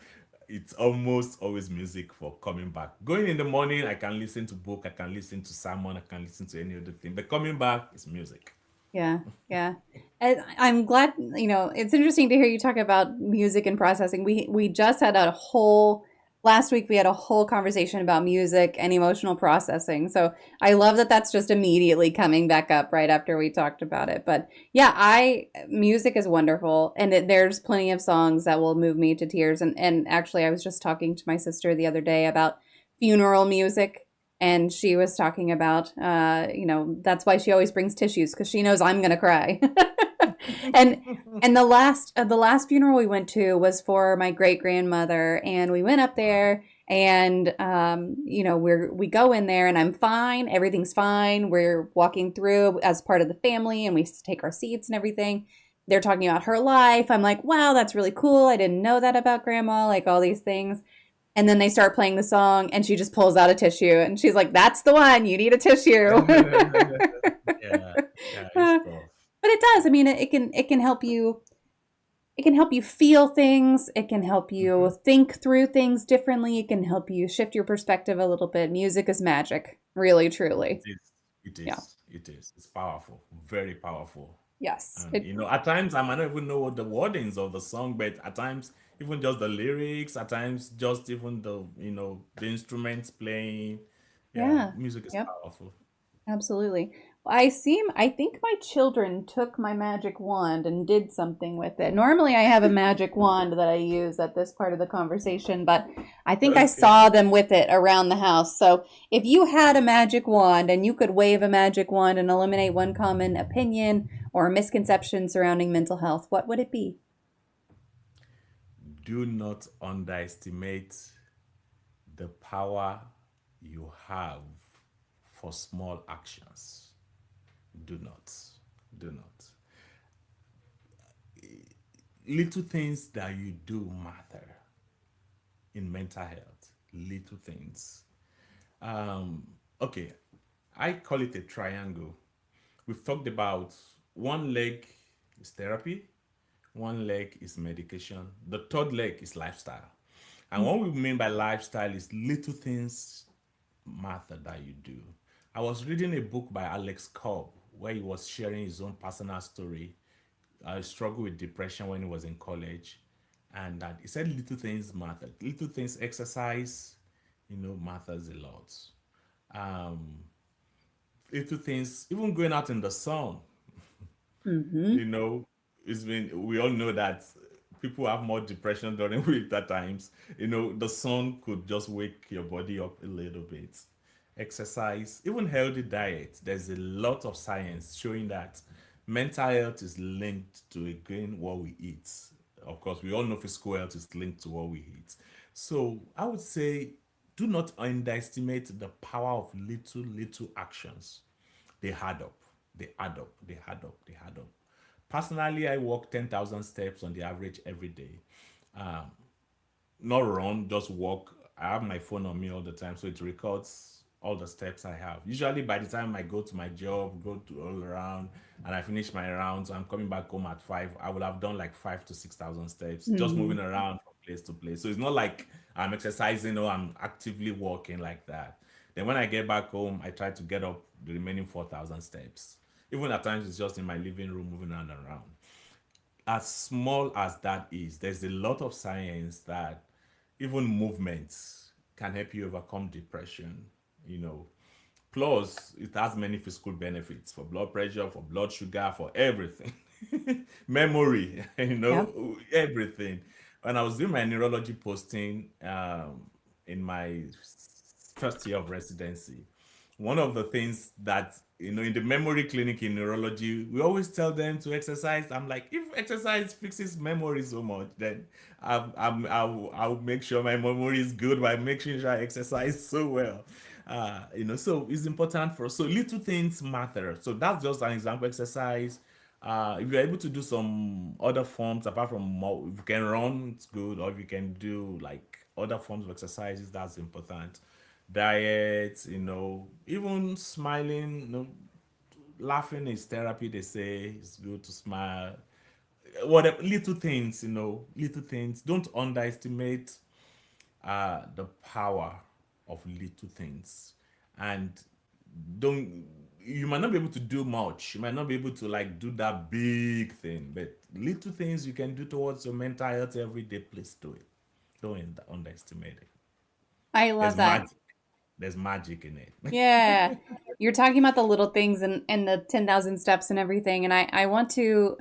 it's almost always music for coming back. Going in the morning, I can listen to book, I can listen to sermon, I can listen to any other thing. But coming back is music. Yeah, yeah. And I'm glad, it's interesting to hear you talk about music and processing. We just had a whole last week we had a whole conversation about music and emotional processing. So I love that that's just immediately coming back up right after we talked about it. But yeah, I music is wonderful, and there's plenty of songs that will move me to tears. And actually, I was just talking to my sister the other day about funeral music, and she was talking about that's why she always brings tissues, because she knows I'm gonna cry. and and the last funeral we went to was for my great grandmother, and we went up there, and we go in there, and I'm fine, everything's fine, we're walking through as part of the family, and we take our seats and everything. They're talking about her life. I'm like, wow, that's really cool, I didn't know that about grandma, like all these things. And then they start playing the song, and she just pulls out a tissue, and she's like, "That's the one. You need a tissue." Yeah, yeah, it's But tough. it does. I mean, it can help you. It can help you feel things. It can help Hmm. you think through things differently. It can help you shift your perspective a little bit. Music is magic, really, It truly. is. It Yeah. is. It is. It's powerful. Very powerful. Yes. And at times I might not even know what the wordings of the song, but at times even just the lyrics, at times just even the instruments playing. Yeah, Yeah. music is Yep. powerful. Absolutely. Well, I think my children took my magic wand and did something with it. Normally, I have a magic wand that I use at this part of the conversation, but I think I Okay. saw them with it around the house. So, if you had a magic wand and you could wave a magic wand and eliminate one common opinion or misconception surrounding mental health, what would it be? Do not underestimate the power you have for small actions. Do not. Do not. Little things that you do matter in mental health. Little things. Um, okay, I call it a triangle. We've talked about one leg is therapy, one leg is medication, the third leg is lifestyle. And what we mean by lifestyle is little things matter that you do. I was reading a book by Alex Cobb where he was sharing his own personal story. I struggled with depression when he was in college, and that he said little things matter. Little things, exercise, matters a lot. Um, Little things, even going out in the sun, Mm-hmm. you know, it's been, we all know that people have more depression during winter times. The sun could just wake your body up a little bit. Exercise, even healthy diet, there's a lot of science showing that mental health is linked to again what we eat. Of course, we all know physical health is linked to what we eat. So I would say do not underestimate the power of little actions. They add up. They add up. They add up. They add up. Personally, I walk 10,000 steps on the average every day. Not run, just walk. I have my phone on me all the time, so it records all the steps I have. Usually, by the time I go to my job, go to all around, and I finish my rounds, I'm coming back home at 5. I would have done like 5 to 6,000 steps, just Mm-hmm. moving around from place to place. So it's not like I'm exercising or I'm actively walking like that. Then when I get back home, I try to get up the remaining 4,000 steps. Even at times, it's just in my living room, moving around and around. As small as that is, there's a lot of science that even movements can help you overcome depression, you know. Plus, it has many physical benefits for blood pressure, for blood sugar, for everything. Memory, Yep. everything. When I was doing my neurology posting in my first year of residency, one of the things that in the memory clinic in neurology, we always tell them to exercise. I'm like, if exercise fixes memory so much, then I'll make sure my memory is good by making sure I exercise so well. So it's important for us. So little things matter. So that's just an example exercise. If you're able to do some other forms apart from if you can run, it's good, or if you can do like other forms of exercises, that's important. Diet, even smiling, laughing is therapy, they say. It's good to smile. Whatever, little things, little things. Don't underestimate the power of little things. And don't you might not be able to do much. You might not be able to like do that big thing, but little things you can do towards your mental health every day, please do it. Don't underestimate it. I There's love that. magic. There's magic in it. Yeah. You're talking about the little things and the 10,000 steps and everything. And I want to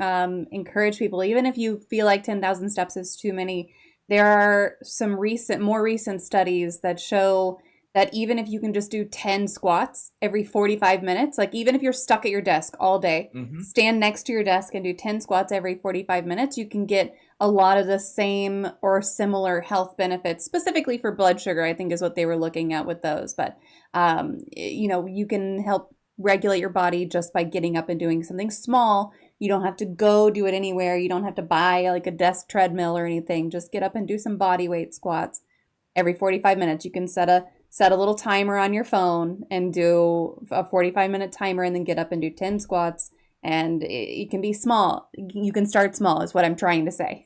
encourage people, even if you feel like 10,000 steps is too many, there are some more recent studies that show that even if you can just do 10 squats every 45 minutes, like even if you're stuck at your desk all day, Hmm. stand next to your desk and do 10 squats every 45 minutes, you can get a lot of the same or similar health benefits, specifically for blood sugar, I think is what they were looking at with those. But you can help regulate your body just by getting up and doing something small. You don't have to go do it anywhere. You don't have to buy like a desk treadmill or anything. Just get up and do some body weight squats every 45 minutes. You can set a little timer on your phone and do a 45-minute timer and then get up and do 10 squats, and it can be small. You can start small is what I'm trying to say.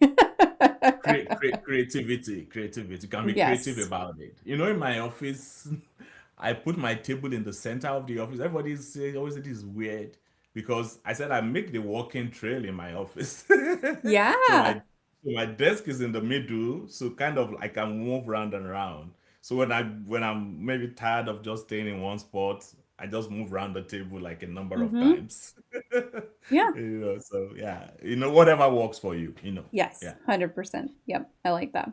Creativity. You can be creative Yes. about it. In my office, I put my table in the center of the office. Everybody always say this is weird because I said I make the walking trail in my office. so my Yeah. so my desk is in the middle, so kind of I can move round and around. So when I'm maybe tired of just staying in one spot, I just move around the table like a number of Mm-hmm. times. Yeah. So yeah, whatever works for you. Yes, Yeah. 100%. Yep, I like that.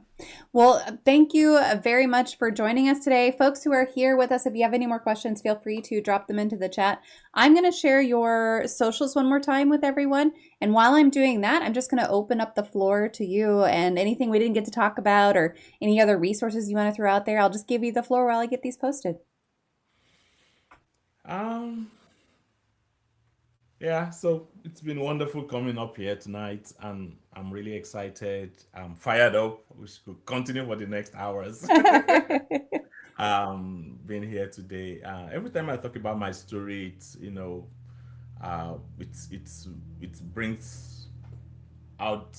Well, thank you very much for joining us today. Folks who are here with us, if you have any more questions, feel free to drop them into the chat. I'm going to share your socials one more time with everyone. And while I'm doing that, I'm just going to open up the floor to you and anything we didn't get to talk about or any other resources you want to throw out there. I'll just give you the floor while I get these posted. Um, Yeah, so it's been wonderful coming up here tonight, and I'm really excited. I'm fired up. We should continue for the next hours. being here today. Every time I talk about my story, it's it brings out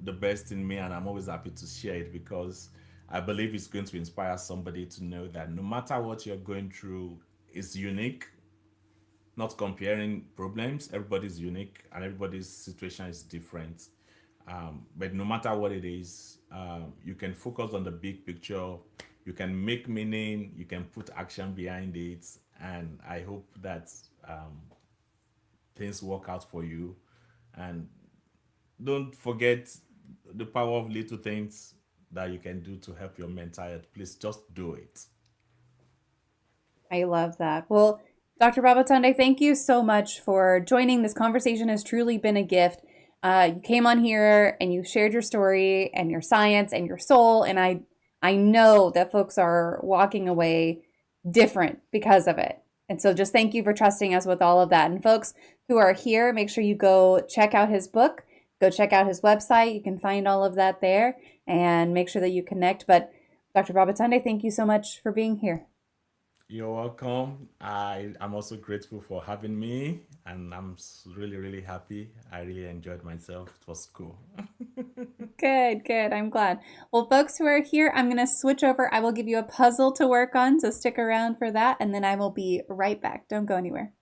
the best in me, and I'm always happy to share it because I believe it's going to inspire somebody to know that no matter what you're going through, is unique. Not comparing problems, everybody's unique and everybody's situation is different. But no matter what it is, you can focus on the big picture. You can make meaning. You can put action behind it, and I hope that things work out for you. And don't forget the power of little things that you can do to help your mental health. Please just do it. I love that. Well, Dr. Babatunde, thank you so much for joining. This conversation has truly been a gift. You came on here and you shared your story and your science and your soul, and I know that folks are walking away different because of it. And so just thank you for trusting us with all of that. And folks who are here, make sure you go check out his book, go check out his website. You can find all of that there and make sure that you connect. But Dr. Babatunde, thank you so much for being here. You're welcome. I am also grateful for having me, and I'm really, really happy. I really enjoyed myself. It was cool. Good, good. I'm glad. Well, folks who are here, I'm going to switch over. I will give you a puzzle to work on, so stick around for that, and then I will be right back. Don't go anywhere.